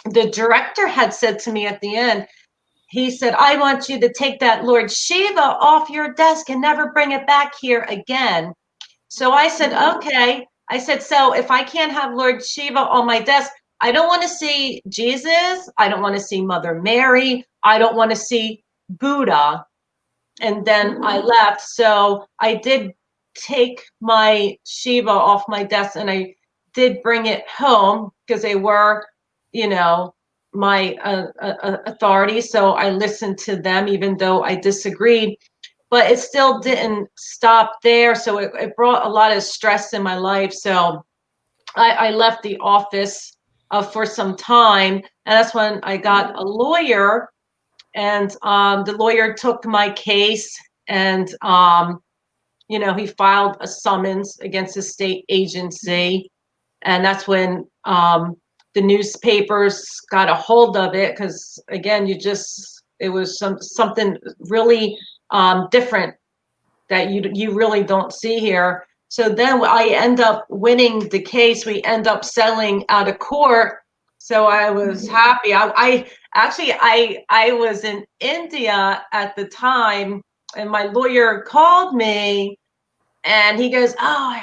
the director had said to me at the end, he said, I want you to take that Lord Shiva off your desk and never bring it back here again. So I said, okay. I said, so if I can't have Lord Shiva on my desk, I don't want to see Jesus. I don't want to see Mother Mary. I don't want to see Buddha. And then I left. So I did take my Shiva off my desk, and I did bring it home because they were, you know, my authority. So I listened to them, even though I disagreed, but it still didn't stop there. So it brought a lot of stress in my life. So I left the office for some time. And that's when I got a lawyer, and the lawyer took my case, and he filed a summons against a state agency, and that's when the newspapers got a hold of it, because again, it was something really different that you really don't see here. So then I end up winning the case. We end up settling out of court. So I was happy. I was in India at the time, and my lawyer called me, and he goes, "Oh,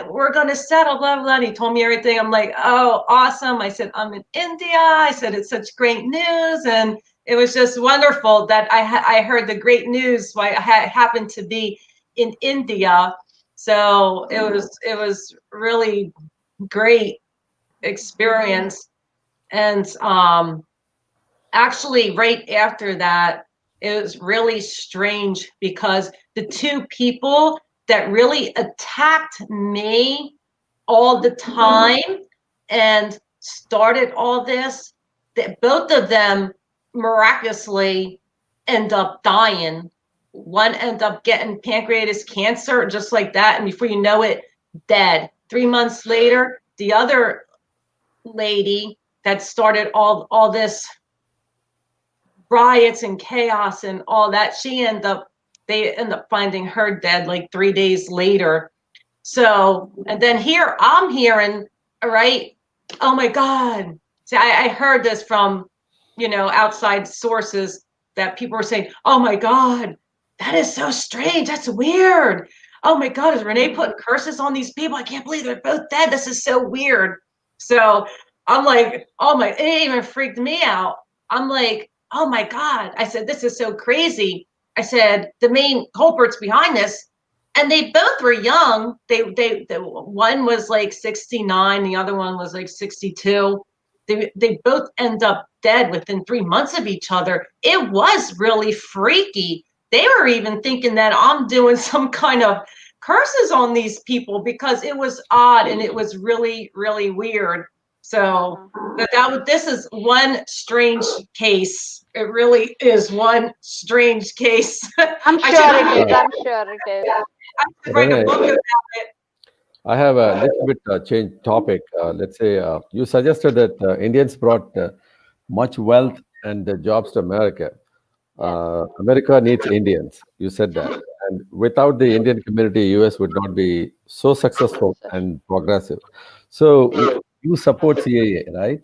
we're gonna settle, blah blah blah." And he told me everything. I'm like, "Oh, awesome!" I said, "I'm in India." I said, "It's such great news," and it was just wonderful that I heard the great news. Why I happened to be in India, so it was really great experience. And actually, right after that, it was really strange because the two people that really attacked me all the time and started all this, that both of them miraculously end up dying. One end up getting pancreatic cancer just like that, and before you know it, dead. 3 months later, the other lady that started all this riots and chaos and all that, they end up finding her dead like 3 days later. So, and then here I'm hearing, all right, oh my God. See, I heard this from, outside sources, that people were saying, oh my God, that is so strange. That's weird. Oh my God, is Renee putting curses on these people? I can't believe they're both dead. This is so weird. So I'm like, oh my, it even freaked me out. I'm like, oh my God. I said, this is so crazy. I said, the main culprits behind this, and they both were young. The one was like 69, the other one was like 62. They both end up dead within 3 months of each other. It was really freaky. They were even thinking that I'm doing some kind of curses on these people, because it was odd and it was really, really weird. So this is one strange case. It really is one strange case. I'm sure it is. I'm sure it is. I should write a Renee, book about it. I have a little bit change topic. Let's say you suggested that Indians brought much wealth and jobs to America. Yes. America needs Indians. You said that, and without the Indian community, US would not be so successful So, and progressive. So you support CAA, right?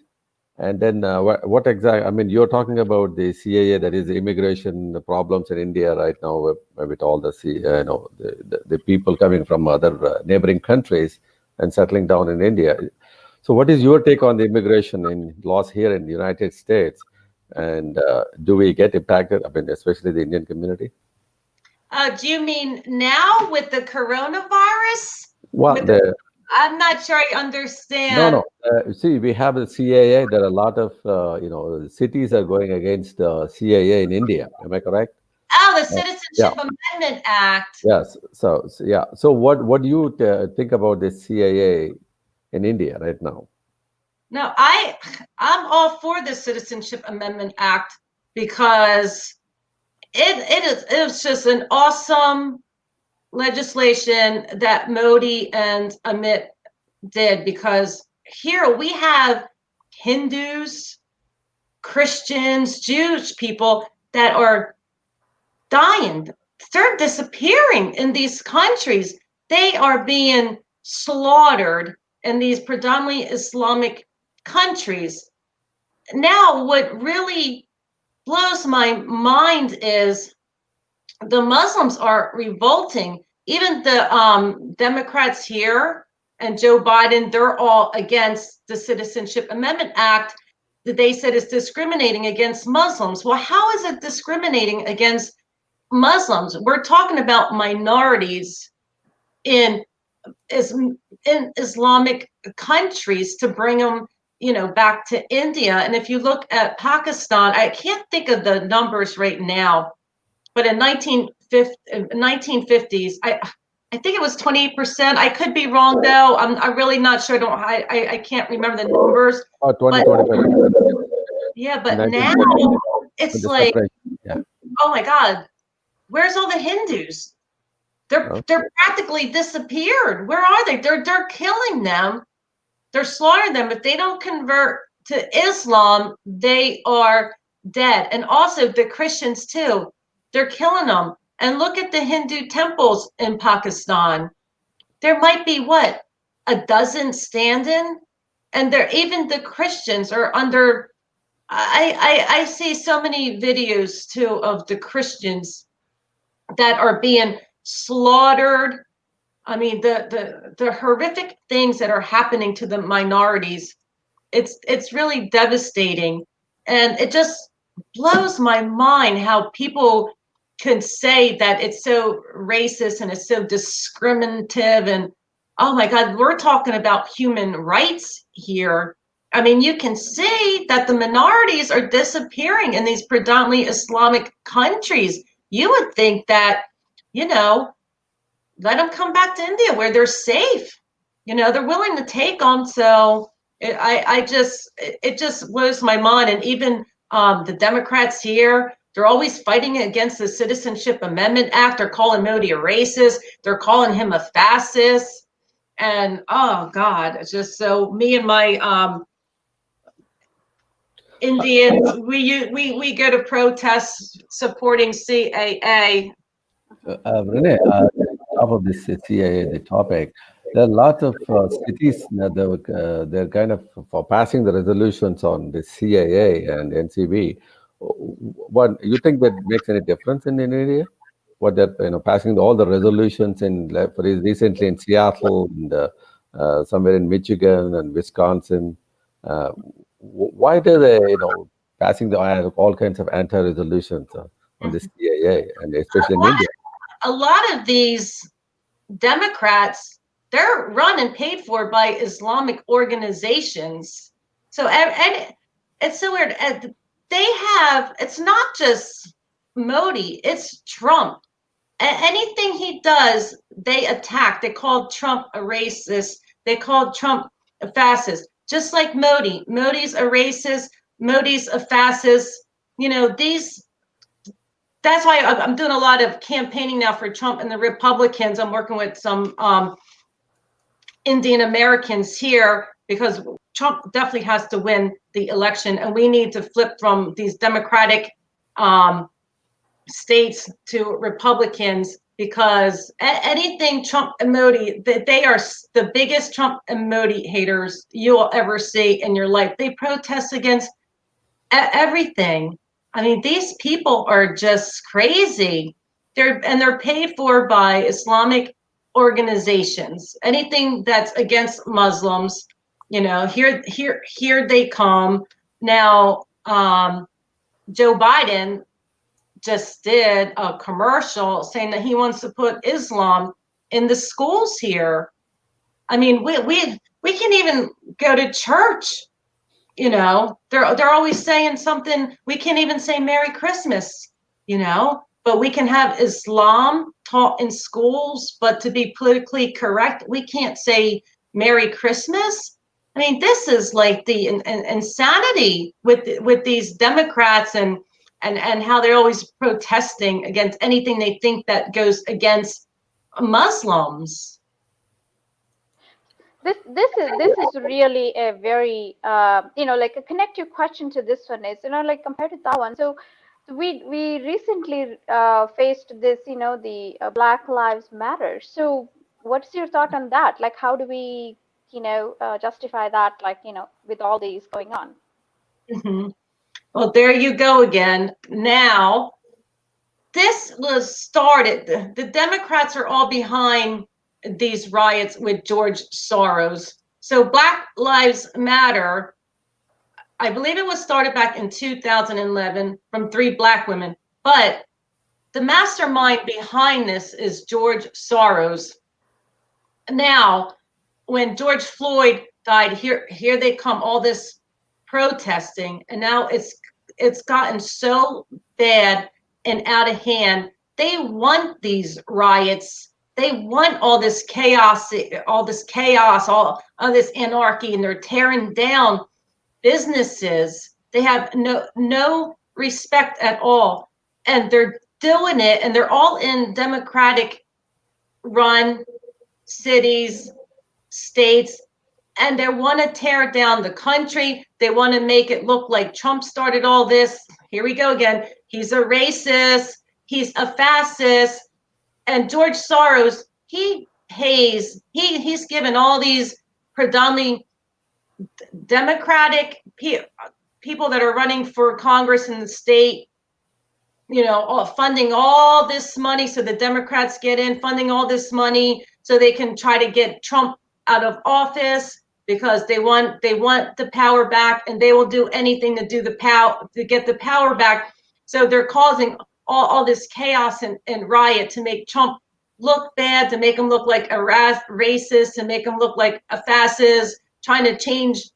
And then what exactly? I mean, you're talking about the CAA, that is the immigration problems in India right now, with all the the people coming from other neighboring countries and settling down in India. So, what is your take on the immigration in laws here in the United States? And do we get impacted? I mean, especially the Indian community. Do you mean now with the coronavirus? Well, With the I'm not sure I no, understand. no. See, we have the CAA. There are a lot of cities are going against CAA in India. Am I correct? Oh, the Uh, yeah. Citizenship Amendment Act. Yes. Yeah. So what do you think about this CAA in India right now? No, I'm all for the Citizenship Amendment Act, because it's just an awesome legislation that Modi and Amit did, because here we have Hindus, Christians, Jewish people that are dying. They're disappearing in these countries. They are being slaughtered in these predominantly Islamic countries. Now, what really blows my mind is the Muslims are revolting. Even the Democrats here and Joe Biden, they're all against the Citizenship Amendment Act that they said is discriminating against Muslims. Well, how is it discriminating against Muslims? We're talking about minorities in in Islamic countries, to bring them, back to India. And if you look at Pakistan, I can't think of the numbers right now, but in 1950s, I think it was 28%. I could be wrong though. I'm really not sure. I can't remember the numbers. Oh, 20, But 25%. yeah, In but now 1950, with it's the like, separation. Yeah. oh my God, where's all the Hindus? They're practically disappeared. Where are they? They're killing them. They're slaughtering them. If they don't convert to Islam, they are dead. And also the Christians too. They're killing them. And look at the Hindu temples in Pakistan. There might be what, a dozen standing, and they're even the Christians are under. I see so many videos too of the Christians that are being slaughtered. I mean, the horrific things that are happening to the minorities, it's really devastating. And it just blows my mind how people can say that it's so racist and it's so discriminative. And oh my God, we're talking about human rights here. I mean, you can see that the minorities are disappearing in these predominantly Islamic countries. You would think that, you know, let them come back to India where they're safe. You know, they're willing to take them. So it just blows my mind. And even the Democrats here, they're always fighting against the Citizenship Amendment Act. They're calling Modi a racist. They're calling him a fascist. And oh God, it's just so me and my Indians, we go to protests supporting CAA. Renee, top of this CIA, the topic, there are lots of cities that they're kind of for passing the resolutions on the CAA and NCB. What you think that makes any difference in area? What they're passing all the resolutions in like, recently in Seattle and somewhere in Michigan and Wisconsin. Why do they passing the all kinds of anti-resolutions on the CAA and especially in India? A lot of these Democrats, they're run and paid for by Islamic organizations. So and it's so weird. They have, it's not just Modi, it's Trump. Anything he does, they attack. They call Trump a racist. They call Trump a fascist. Just like Modi. Modi's a racist. Modi's a fascist. You know, that's why I'm doing a lot of campaigning now for Trump and the Republicans. I'm working with some Indian Americans here because Trump definitely has to win the election, and we need to flip from these Democratic states to Republicans because anything Trump and Modi, they are the biggest Trump and Modi haters you'll ever see in your life. They protest against everything. I mean, these people are just crazy. They're paid for by Islamic organizations. Anything that's against Muslims, you know, here they come. Now, Joe Biden just did a commercial saying that he wants to put Islam in the schools here. I mean, we can even go to church. You know, they're always saying something. We can't even say Merry Christmas, you know, but we can have Islam taught in schools. But to be politically correct, we can't say Merry Christmas. I mean, this is like the insanity with these Democrats and how they're always protesting against anything they think that goes against Muslims. This is really a very like a connective question to this one is like compared to that one. So we recently faced this the Black Lives Matter. So what's your thought on that? Like how do we justify that, like with all these going on? Mm-hmm. Well, there you go again. Now, this was started, the Democrats are all behind these riots with George Soros. So Black Lives Matter, I believe it was started back in 2011 from 3 Black women, but the mastermind behind this is George Soros. Now, when George Floyd died, here they come, all this protesting, and now it's gotten so bad and out of hand. They want these riots. They want all this chaos, all this anarchy, and they're tearing down businesses. They have no respect at all, and they're doing it, and they're all in Democratic run cities, states, and they want to tear down the country. They want to make it look like Trump started all this. Here we go again. He's a racist. He's a fascist. And George Soros, he pays. He's given all these predominantly Democratic people that are running for Congress in the state, funding all this money so the Democrats get in, funding all this money so they can try to get Trump out of office because they want the power back, and they will do anything to do the power to get the power back. So they're causing all this chaos and riot to make Trump look bad, to make him look like a racist, to make him look like a fascist, trying to change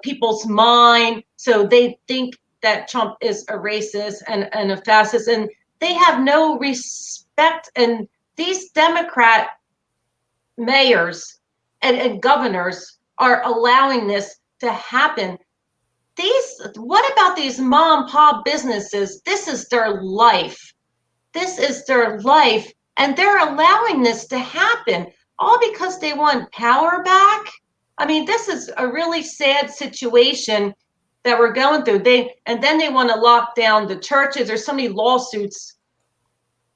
people's mind so they think that Trump is a racist and a fascist, and they have no respect. And these Democrat mayors and governors are allowing this to happen. What about these mom and pop businesses? This is their life. This is their life, and they're allowing this to happen all because they want power back. I mean, this is a really sad situation that we're going through. Then they want to lock down the churches. There's so many lawsuits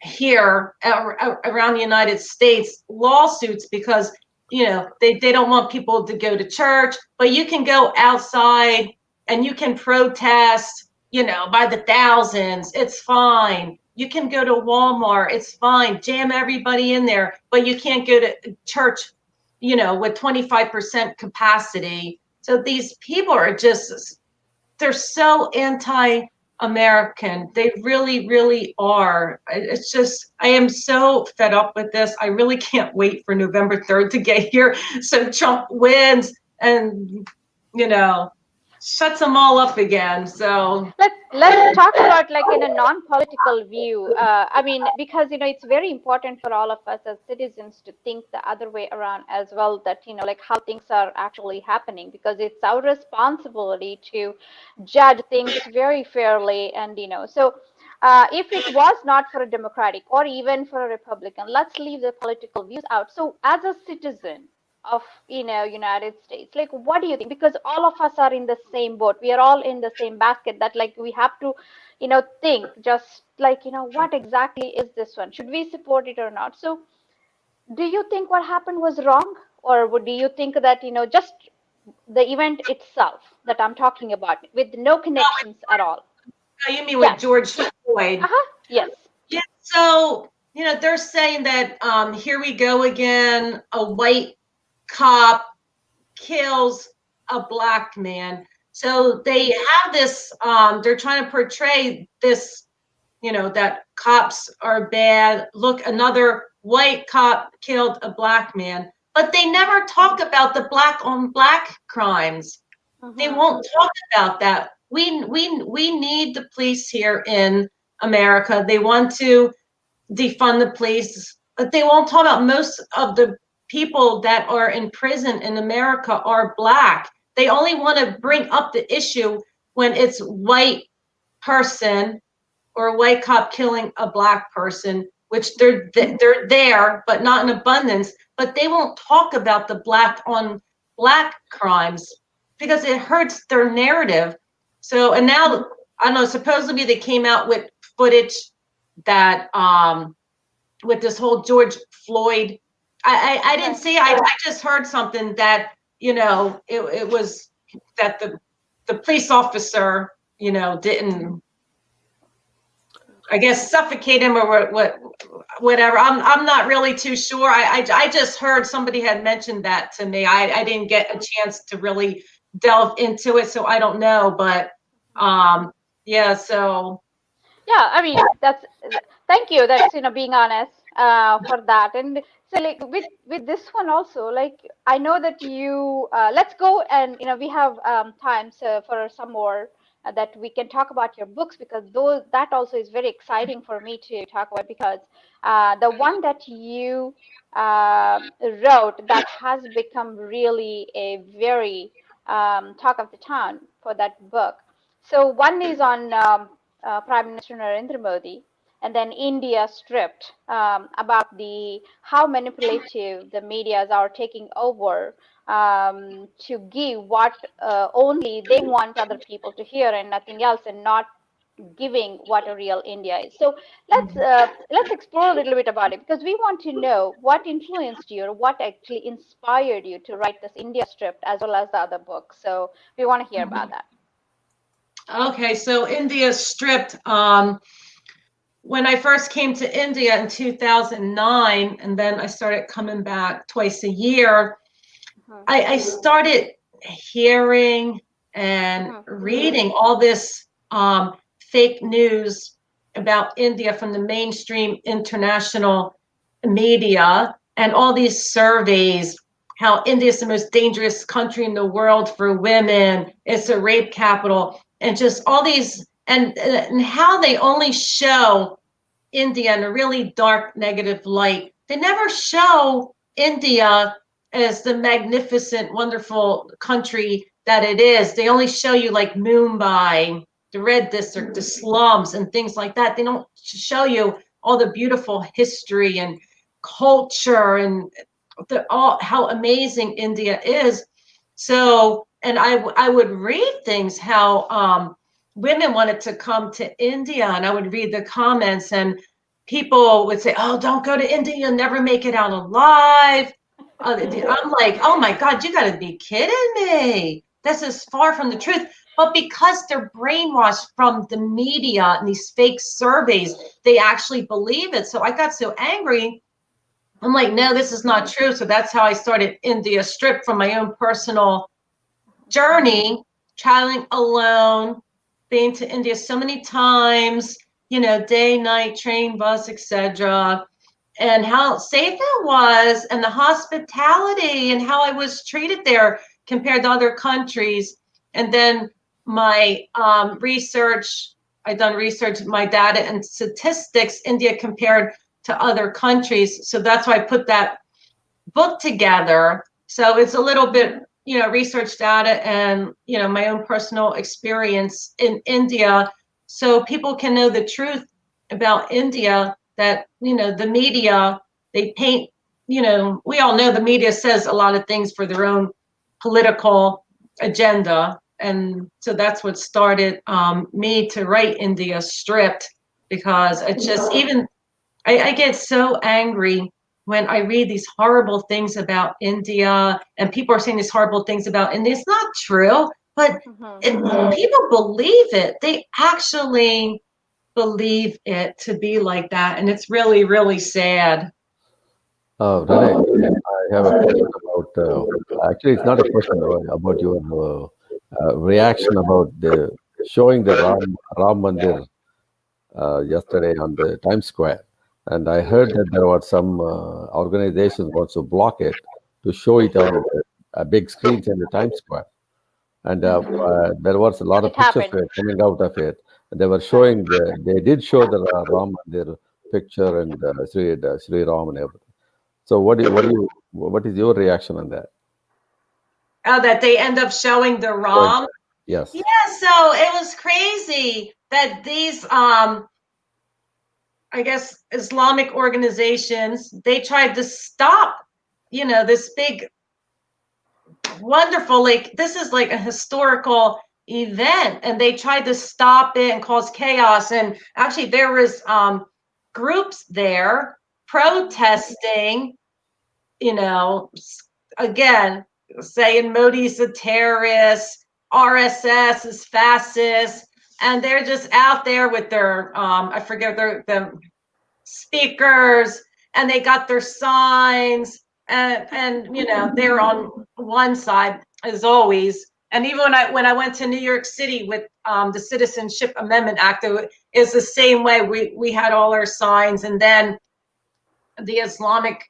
here around the United States, lawsuits because they don't want people to go to church, but you can go outside and you can protest by the thousands. It's fine. You can go to Walmart. It's fine. Jam everybody in there, but you can't go to church with 25% capacity. So these people are just, they're so anti-American. They really, really are. It's just, I am so fed up with this. I really can't wait for November 3rd to get here so Trump wins and, shuts them all up again. So let's talk about like in a non-political view. I mean, because it's very important for all of us as citizens to think the other way around as well, that like how things are actually happening, because it's our responsibility to judge things very fairly. And so if it was not for a Democratic or even for a Republican, let's leave the political views out. So as a citizen of United States, like what do you think? Because all of us are in the same boat, we are all in the same basket, that like we have to think just like what exactly is this one, should we support it or not? So do you think what happened was wrong, or do you think that just the event itself that I'm talking about with no connections at all? you mean with Yes. George Floyd? Uh-huh. Yes. Yeah. So they're saying that here we go again. A white cop kills a black man. So they have this, they're trying to portray this, that cops are bad. Look, another white cop killed a black man. But they never talk about the black on black crimes. They Mm-hmm. won't talk about that. We need the police here in America. They want to defund the police, but they won't talk about most of the people that are in prison in America are black. They only want to bring up the issue when it's white person or a white cop killing a black person, which they're there, but not in abundance. But they won't talk about the black on black crimes because it hurts their narrative. So, and now I don't know. Supposedly they came out with footage that with this whole George Floyd. I didn't Right. see. I just heard something that it was that the police officer didn't, I guess, suffocate him or whatever. I'm not really too sure. I just heard somebody had mentioned that to me. I didn't get a chance to really delve into it, so I don't know. But yeah, so Yeah, I mean, that's thank you. That's being honest for that. And so like with this one also, like I know that you let's go, and we have time so for some more that we can talk about your books, because those that also is very exciting for me to talk about, because the one that you wrote that has become really a very talk of the town for that book. So one is on Prime Minister Narendra Modi, and then India stripped, about the how manipulative the medias are taking over, to give what only they want other people to hear and nothing else, and not giving what a real India is. So let's explore a little bit about it, because we want to know what influenced you, or what actually inspired you to write this India script as well as the other books. So we want to hear about that. Okay, so India stripped. When I first came to India in 2009, and then I started coming back twice a year, Mhm, I started hearing and mhm, reading all this fake news about India from the mainstream international media, and all these surveys, how India is the most dangerous country in the world for women, it's a rape capital, and just all these, and how they only show India in a really dark, negative light. They never show India as the magnificent, wonderful country that it is. They only show you like Mumbai, the red district, the slums, and things like that. They don't show you all the beautiful history and culture and all how amazing India is. So, and I would read things how women wanted to come to India, and I would read the comments, and people would say, "Oh, don't go to India; you'll never make it out alive." I'm like, "Oh my God, you got to be kidding me! This is far from the truth." But because they're brainwashed from the media and these fake surveys, they actually believe it. So I got so angry. I'm like, "No, this is not true." So that's how I started India Strip, from my own personal journey, traveling alone, been to India so many times, day, night, train, bus, etc., and how safe it was, and the hospitality, and how I was treated there compared to other countries. And then my research, I done research, my data and statistics, India compared to other countries. So that's why I put that book together. So it's a little bit, research data and, my own personal experience in India. So people can know the truth about India, that, the media, they paint, we all know the media says a lot of things for their own political agenda. And so that's what started me to write India Stripped, because it just, even I get so angry when I read these horrible things about India, and people are saying these horrible things about India. It's not true, but mhm. people believe it. They actually believe it to be like that. And it's really, really sad. Renee, I have a question about. Actually, it's not a question about your reaction about the showing the Ram Mandir yesterday on the Times Square, and I heard that there were some organizations wants to block it to show it on a big screens in the Times Square, and there was a lot It of pictures happened. coming out of it. They were showing they did show the Ram Mandir picture and Sri Ram and everything. So what is your reaction on that? Oh, that they end up showing the Showing ROM. that. Yes. Yeah, so it was crazy that these I guess Islamic organizations, they tried to stop, this big, wonderful, like, this is like a historical event, and they tried to stop it and cause chaos. And actually there was groups there protesting, you know again, saying Modi's a terrorist, RSS is fascist, and they're just out there with their I forget their speakers, and they got their signs, and they're on one side as always. And even when I went to New York City with the Citizenship Amendment Act, it is the same way. We had all our signs, and then the Islamic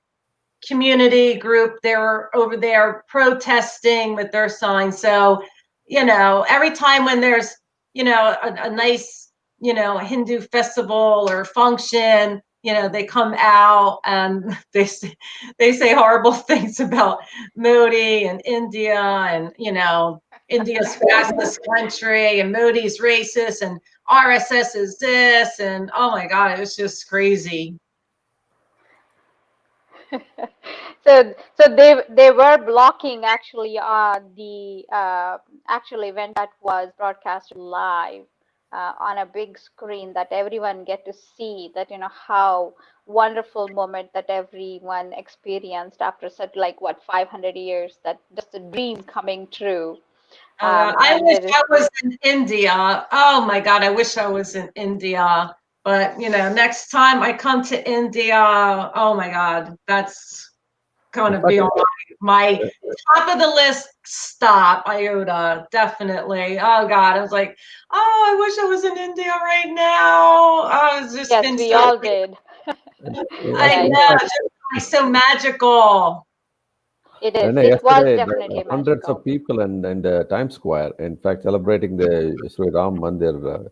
community group, they were over there protesting with their signs. So every time when there's a nice Hindu festival or function, they come out and they say horrible things about Modi and India, and India's fastest country and Modi's racist and RSS is this and oh my God, it was just crazy. So they were blocking actually the actual event that was broadcasted live on a big screen that everyone get to see that how wonderful moment that everyone experienced after such like what 500 years, that just a dream coming true. Oh God, I And wish there is I was in India. Oh my God, I wish I was in India. But next time I come to India, oh my God, that's going In to fact, be on my top of the list. Stop, iota, definitely. Oh God, I was like, oh, I wish I was in India right now. Oh, it's just yes, been we so. all did. I Yeah, in it know, is. fact, just like so magical. It is. Renee, It was yesterday there were definitely hundreds of magical. people in the Times Square. In fact, celebrating the Sri Ram Mandir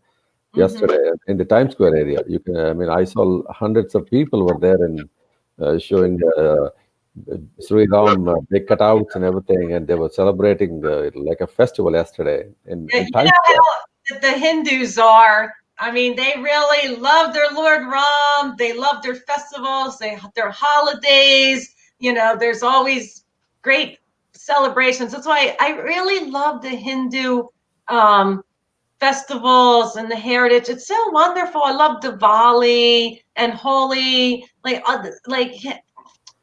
Hmm. yesterday in the Times Square area. You can, I mean, I saw hundreds of people were there and showing Sri Ram big cutouts and everything, and they were celebrating like a festival yesterday Yeah, in you Times know Square. how the Hindus are. I mean, they really love their Lord Ram. They love their festivals, their holidays. There's always great celebrations. That's why I really love the Hindu um, festivals and the heritage. It's so wonderful. I love Diwali and Holi, like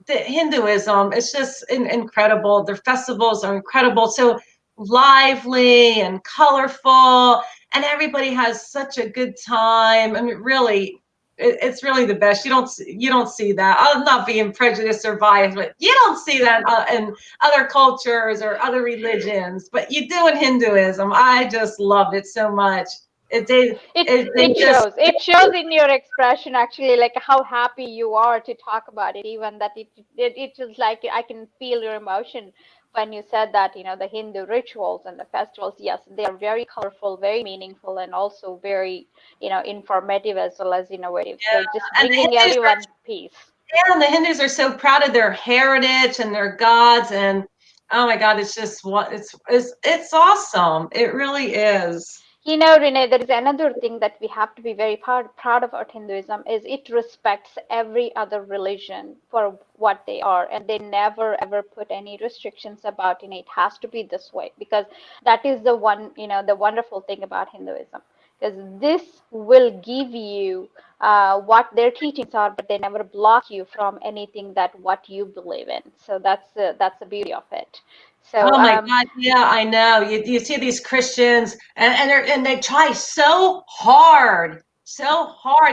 the Hinduism. It's just incredible. Their festivals are incredible, so lively and colorful, and everybody has such a good time. I mean, really, it's really the best. You don't see that. I'm not being prejudiced or biased, but you don't see that in other cultures or other religions, but you do in Hinduism. I just love it so much. It they It they it just shows. It shows in your expression actually, like how happy you are to talk about it. Even that it is like I can feel your emotion when you said that. The Hindu rituals and the festivals. Yes, they are very colorful, very meaningful, and also very informative as well as innovative. So just and the bringing Hindus everyone peace. Yeah, and the Hindus are so proud of their heritage and their gods, and oh my God, it's just it's awesome. It really is. Renee, there is another thing that we have to be very proud about Hinduism is it respects every other religion for what they are, and they never ever put any restrictions about, it has to be this way, because that is the wonderful thing about Hinduism. Because this will give you what their teachings are, but they never block you from anything that what you believe in. So that's the beauty of it. So Oh my God, yeah, I know. You see these Christians and they try so hard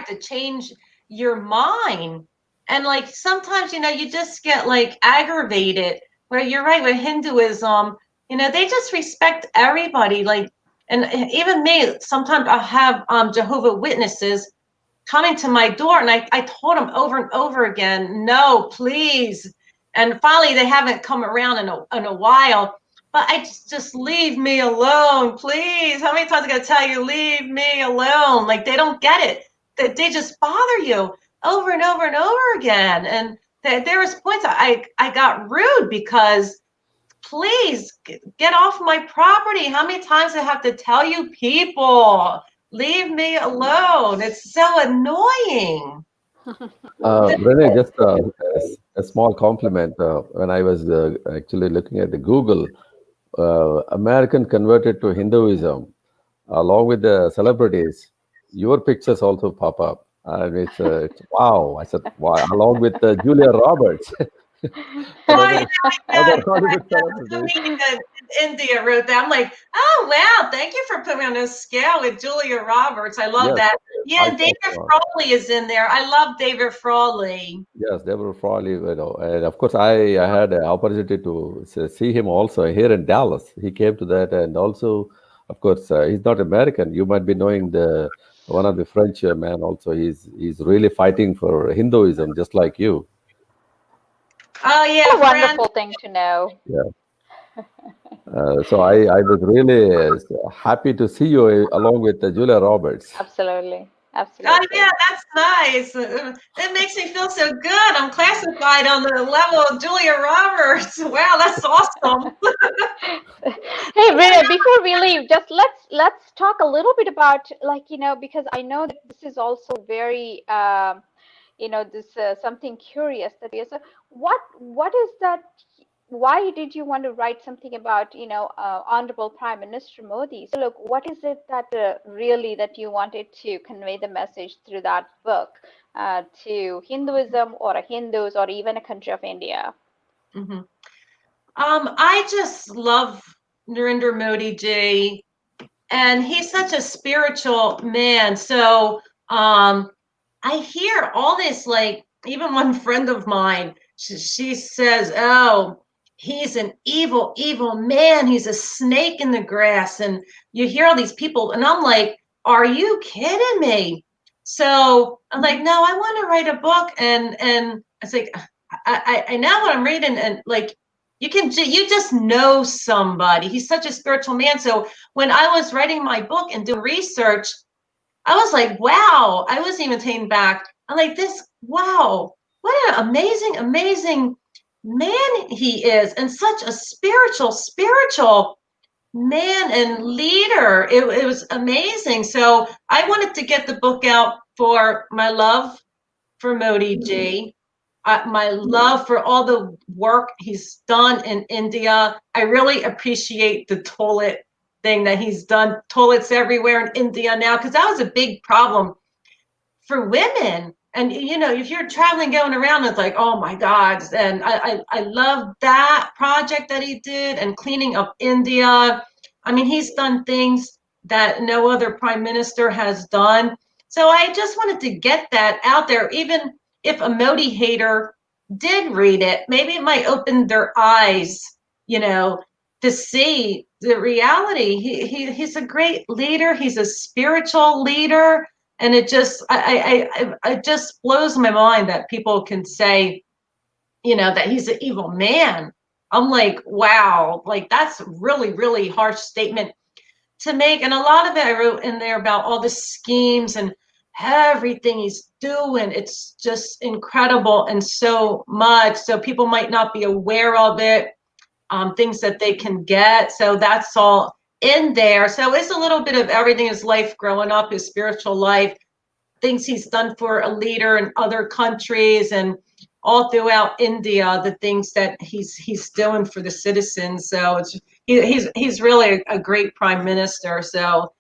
to change your mind. And like sometimes, you just get like aggravated. Where you're right with Hinduism, they just respect everybody. Like, and even me, sometimes I have Jehovah Witnesses coming to my door, and I told them over and over again, no, please. And finally they haven't come around in a while, but I just leave me alone, please. How many times I gotta tell you, leave me alone? Like, they don't get it, that they just bother you over and over and over again. And there was points I got rude because, please get off my property. How many times I have to tell you people, leave me alone? It's so annoying. Renee, just a small compliment. When I was actually looking at the Google, American converted to Hinduism, along with the celebrities, your pictures also pop up. And it's wow. I said, wow, along with Julia Roberts and Oh other yeah, other I Hollywood know. celebrities. Somebody in India wrote that. I'm like, oh wow, thank you for putting me on this scale with Julia Roberts. I love Yes, that. Yeah, I and saw. David Frawley is in there. I love David Frawley. Yes, Deborah Frawley, and of course, I had an opportunity to see him also here in Dallas. He came to that, and also, of course, he's not American. You might be knowing the one of the French man. Also, he's really fighting for Hinduism, just like you. Oh what yeah, a friend. wonderful thing to know. Yeah. So I was really happy to see you along with Julia Roberts. Absolutely. Oh yeah, Absolutely. that's nice. It makes me feel so good. I'm classified on the level of Julia Roberts. Wow, that's awesome. Hey, Rhea, before we leave, just let's talk a little bit about, like, because I know that this is also very this something curious that is, what is that? Why did you want to write something about, Honorable Prime Minister Modi? So look, what is it that really that you wanted to convey the message through that book to Hinduism or a Hindus or even a country of India? Mhm. I just love Narendra Modi ji, and he's such a spiritual man. So I hear all this, like, even one friend of mine, she says, oh, he's an evil, evil man. He's a snake in the grass. And you hear all these people, and I'm like, are you kidding me? So I'm like, no, I want to write a book. And it's like, I know what I'm reading. And like, you just know somebody. He's such a spiritual man. So when I was writing my book and doing research, I was like, wow, I wasn't even taken back. I'm like, wow, what an amazing, amazing man he is, and such a spiritual man and leader. It was amazing. So I wanted to get the book out for my love for Modi ji, my love for all the work he's done in India. I really appreciate the toilet thing that he's done, toilets everywhere in India now, because that was a big problem for women. And if you're traveling, going around, it's like, oh my God. And I love that project that he did, and cleaning up India. I mean, he's done things that no other prime minister has done. So I just wanted to get that out there. Even if a Modi hater did read it, maybe it might open their eyes, you know, to see the reality. He's a great leader. He's a spiritual leader, and it just blows my mind that people can say, that he's an evil man. I'm like, wow, like that's really, really harsh statement to make. And a lot of it I wrote in there about all the schemes and everything he's doing. It's just incredible, and so much. So people might not be aware of it, things that they can get. So that's all in there. So it's a little bit of everything: his life growing up, his spiritual life, things he's done for a leader in other countries, and all throughout India, the things that he's doing for the citizens. So he's really a great prime minister. So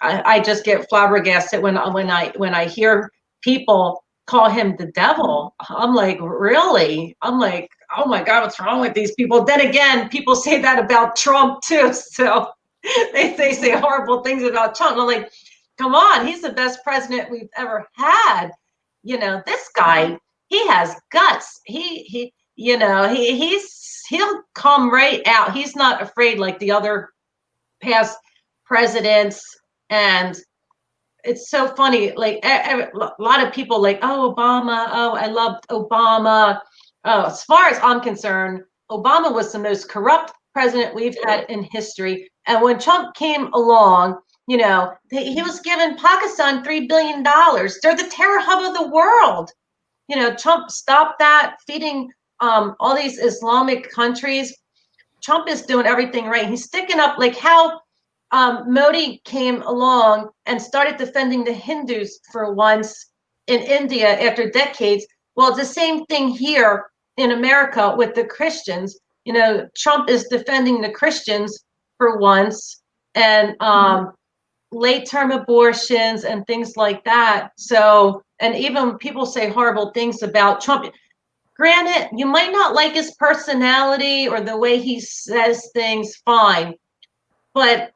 I just get flabbergasted when I hear people call him the devil. I'm like, really? I'm like, oh my God, what's wrong with these people? Then again, people say that about Trump too. So they say horrible things about Trump. I'm like, come on, he's the best president we've ever had. This guy, he has guts. He'll come right out. He's not afraid like the other past presidents. And it's so funny. Like a lot of people like, oh, Obama. Oh, I loved Obama. Oh, as far as I'm concerned, Obama was the most corrupt president we've had in history. And when Trump came along, he was giving Pakistan $3 billion. They're the terror hub of the world. Trump stopped that, feeding all these Islamic countries. Trump is doing everything right. He's sticking up, like how Modi came along and started defending the Hindus for once in India after decades. Well, it's the same thing here in America with the Christians. Trump is defending the Christians for once, and late term abortions and things like that. So, and even people say horrible things about Trump. Granted, you might not like his personality or the way he says things, fine. But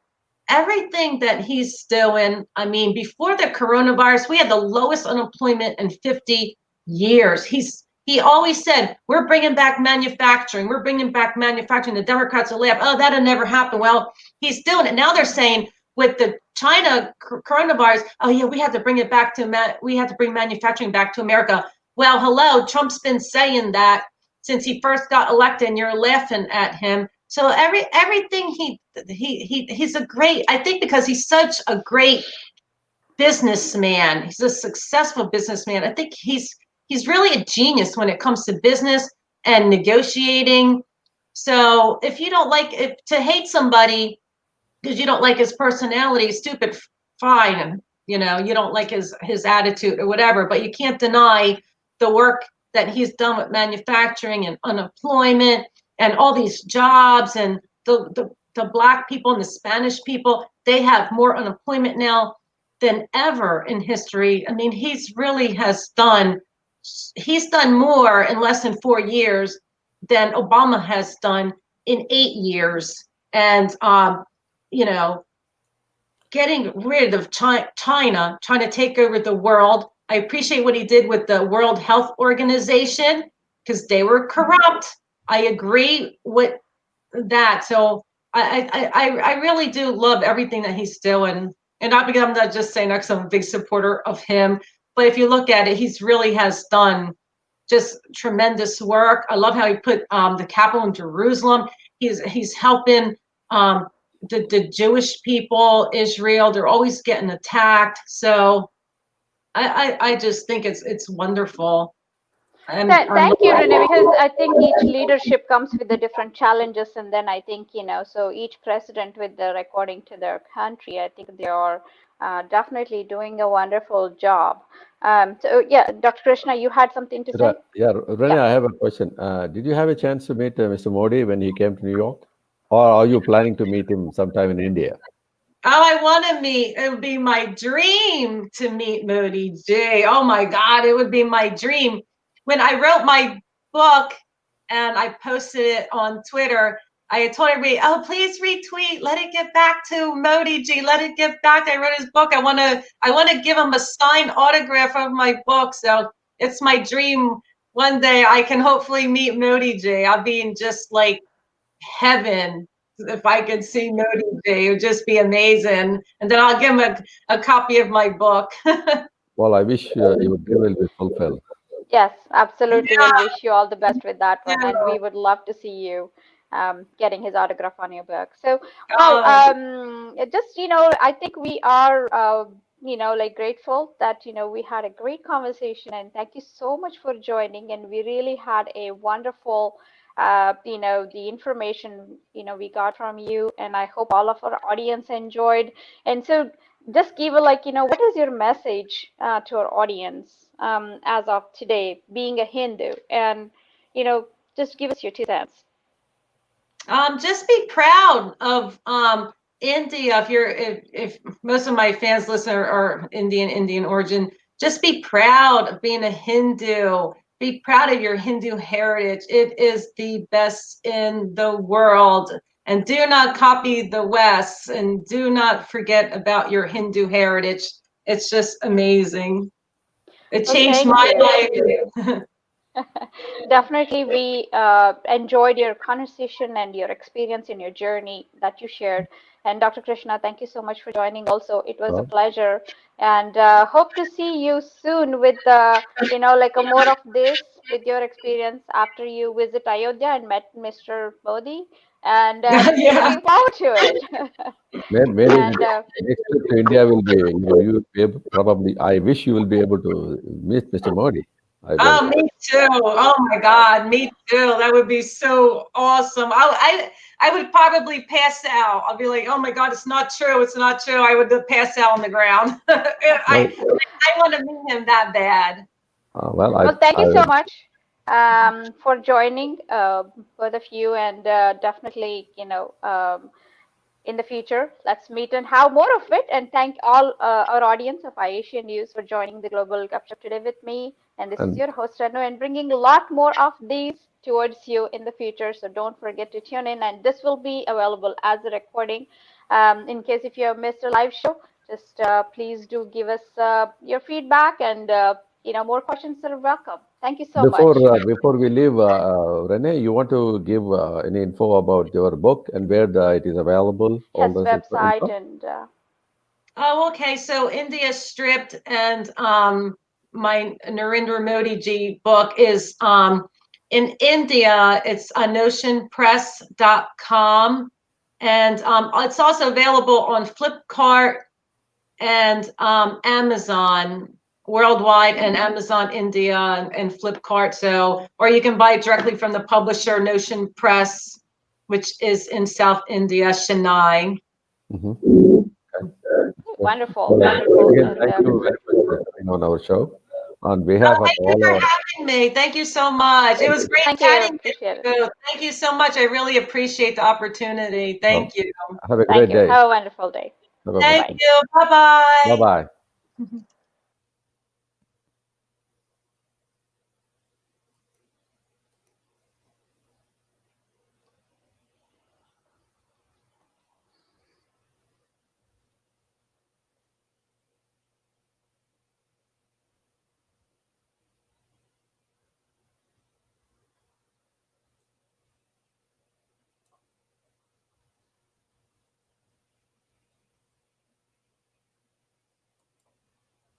everything that he's doing, I mean, before the coronavirus, we had the lowest unemployment in 50 years. He always said, we're bringing back manufacturing. We're bringing back manufacturing. The Democrats will laugh. Oh, that'll never happen. Well, he's doing it. Now they're saying with the China coronavirus, oh yeah, we have to bring it back we have to bring manufacturing back to America. Well, hello, Trump's been saying that since he first got elected, and you're laughing at him. So everything he's a great, I think, because he's such a great businessman. He's a successful businessman. I think he's really a genius when it comes to business and negotiating. So if you don't like if to hate somebody because you don't like his personality, stupid, fine. You don't like his attitude or whatever, but you can't deny the work that he's done with manufacturing and unemployment and all these jobs and the black people and the Spanish people, they have more unemployment now than ever in history. I mean, he's done more in less than 4 years than Obama has done in 8 years. And you know, getting rid of China, trying to take over the world. I appreciate what he did with the World Health Organization because they were corrupt. I agree with that. So I really do love everything that he's doing. And not because I'm not just saying that 'cause I'm a big supporter of him, but if you look at it, he's really has done just tremendous work. I love how he put the capital in Jerusalem. He's helping the Jewish people, Israel. They're always getting attacked. So I just think it's wonderful. Thank you, Renee, because I think each leadership comes with the different challenges, and then I think, so each president with their according to their country, I think they are definitely doing a wonderful job. So yeah, Dr. Krishna, you had something to say? Yeah, Rene, Yeah. I have a question. Did you have a chance to meet Mr. Modi when he came to New York? Or are you planning to meet him sometime in India? Oh, I want to meet. It would be my dream to meet Modi J. Oh my God, it would be my dream. When I wrote my book and I posted it on Twitter, I had told everybody, "Oh, please retweet. Let it get back to Modi G. Let it get back." I wrote his book. I want to give him a signed autograph of my book. So it's my dream. One day I can hopefully meet Modi J. I'll be in just like heaven if I could see Modi J. It would just be amazing. And then I'll give him a copy of my book. Well, I wish your dream will be fulfilled. Yes, absolutely. Yeah, We'll wish you all the best with that one, and yeah. we would love to see you getting his autograph on your book. So, well, Oh, just I think we are like grateful that we had a great conversation, and thank you so much for joining. And we really had a wonderful, the information we got from you, and I hope all of our audience enjoyed. And so just give a what is your message to our audience as of today, being a Hindu, and just give us your 2 cents. just be proud of India. If most of my fans listen are Indian origin, just be proud of being a Hindu. Be proud of your Hindu heritage. It is the best in the world. And do not copy the West and do not forget about your Hindu heritage. It's just amazing. It Well, changed thank my you. life. Definitely, we enjoyed your conversation and your experience in your journey that you shared. And Dr. Krishna, thank you so much for joining. Also, it was a Well, pleasure, and hope to see you soon with like a more of this with your experience after you visit Ayodhya and met Mr. Modi, and Yeah. looking forward to it. maybe And the next trip to India will be, you will be able, probably, I wish you will be able to meet Mr. Modi. Well, Oh, me too. Oh my God, me too. That would be so awesome. I would probably pass out. I'll be like, oh my God, it's not true. It's not true. I would pass out on the ground. well, I want to meet him that bad. well, well, thank I you so would, much for joining, both of you, and definitely, in the future, let's meet and have more of it. And thank all our audience of iAsia News for joining the Global Gupshup today with me. And this is and your host, Renu, and bringing a lot more of these towards you in the future. So don't forget to tune in, and this will be available as a recording. In case if you have missed a live show, just please do give us your feedback, and more questions are welcome. Thank you so much. before we leave, Rene, you want to give any info about your book and where it is available, all Yes, this website info? and Oh, okay. So India Stripped and my Narendra Modi ji book is in India. It's notionpress.com. And it's also available on Flipkart and Amazon worldwide, and Amazon India, and Flipkart. So, or you can buy it directly from the publisher, Notion Press, which is in South India, Chennai. Mhm. Wonderful, Well, wonderful. again, And thank you very much for coming on our show. On behalf of Thank you all for our, having me. Thank you so much. It was great thank you. chatting with Appreciate it. you. Thank you so much. I really appreciate the opportunity. well, Thank you. have a Thank great you. day. Have a wonderful day. Bye Bye Thank bye. bye. you. Bye Bye bye. bye.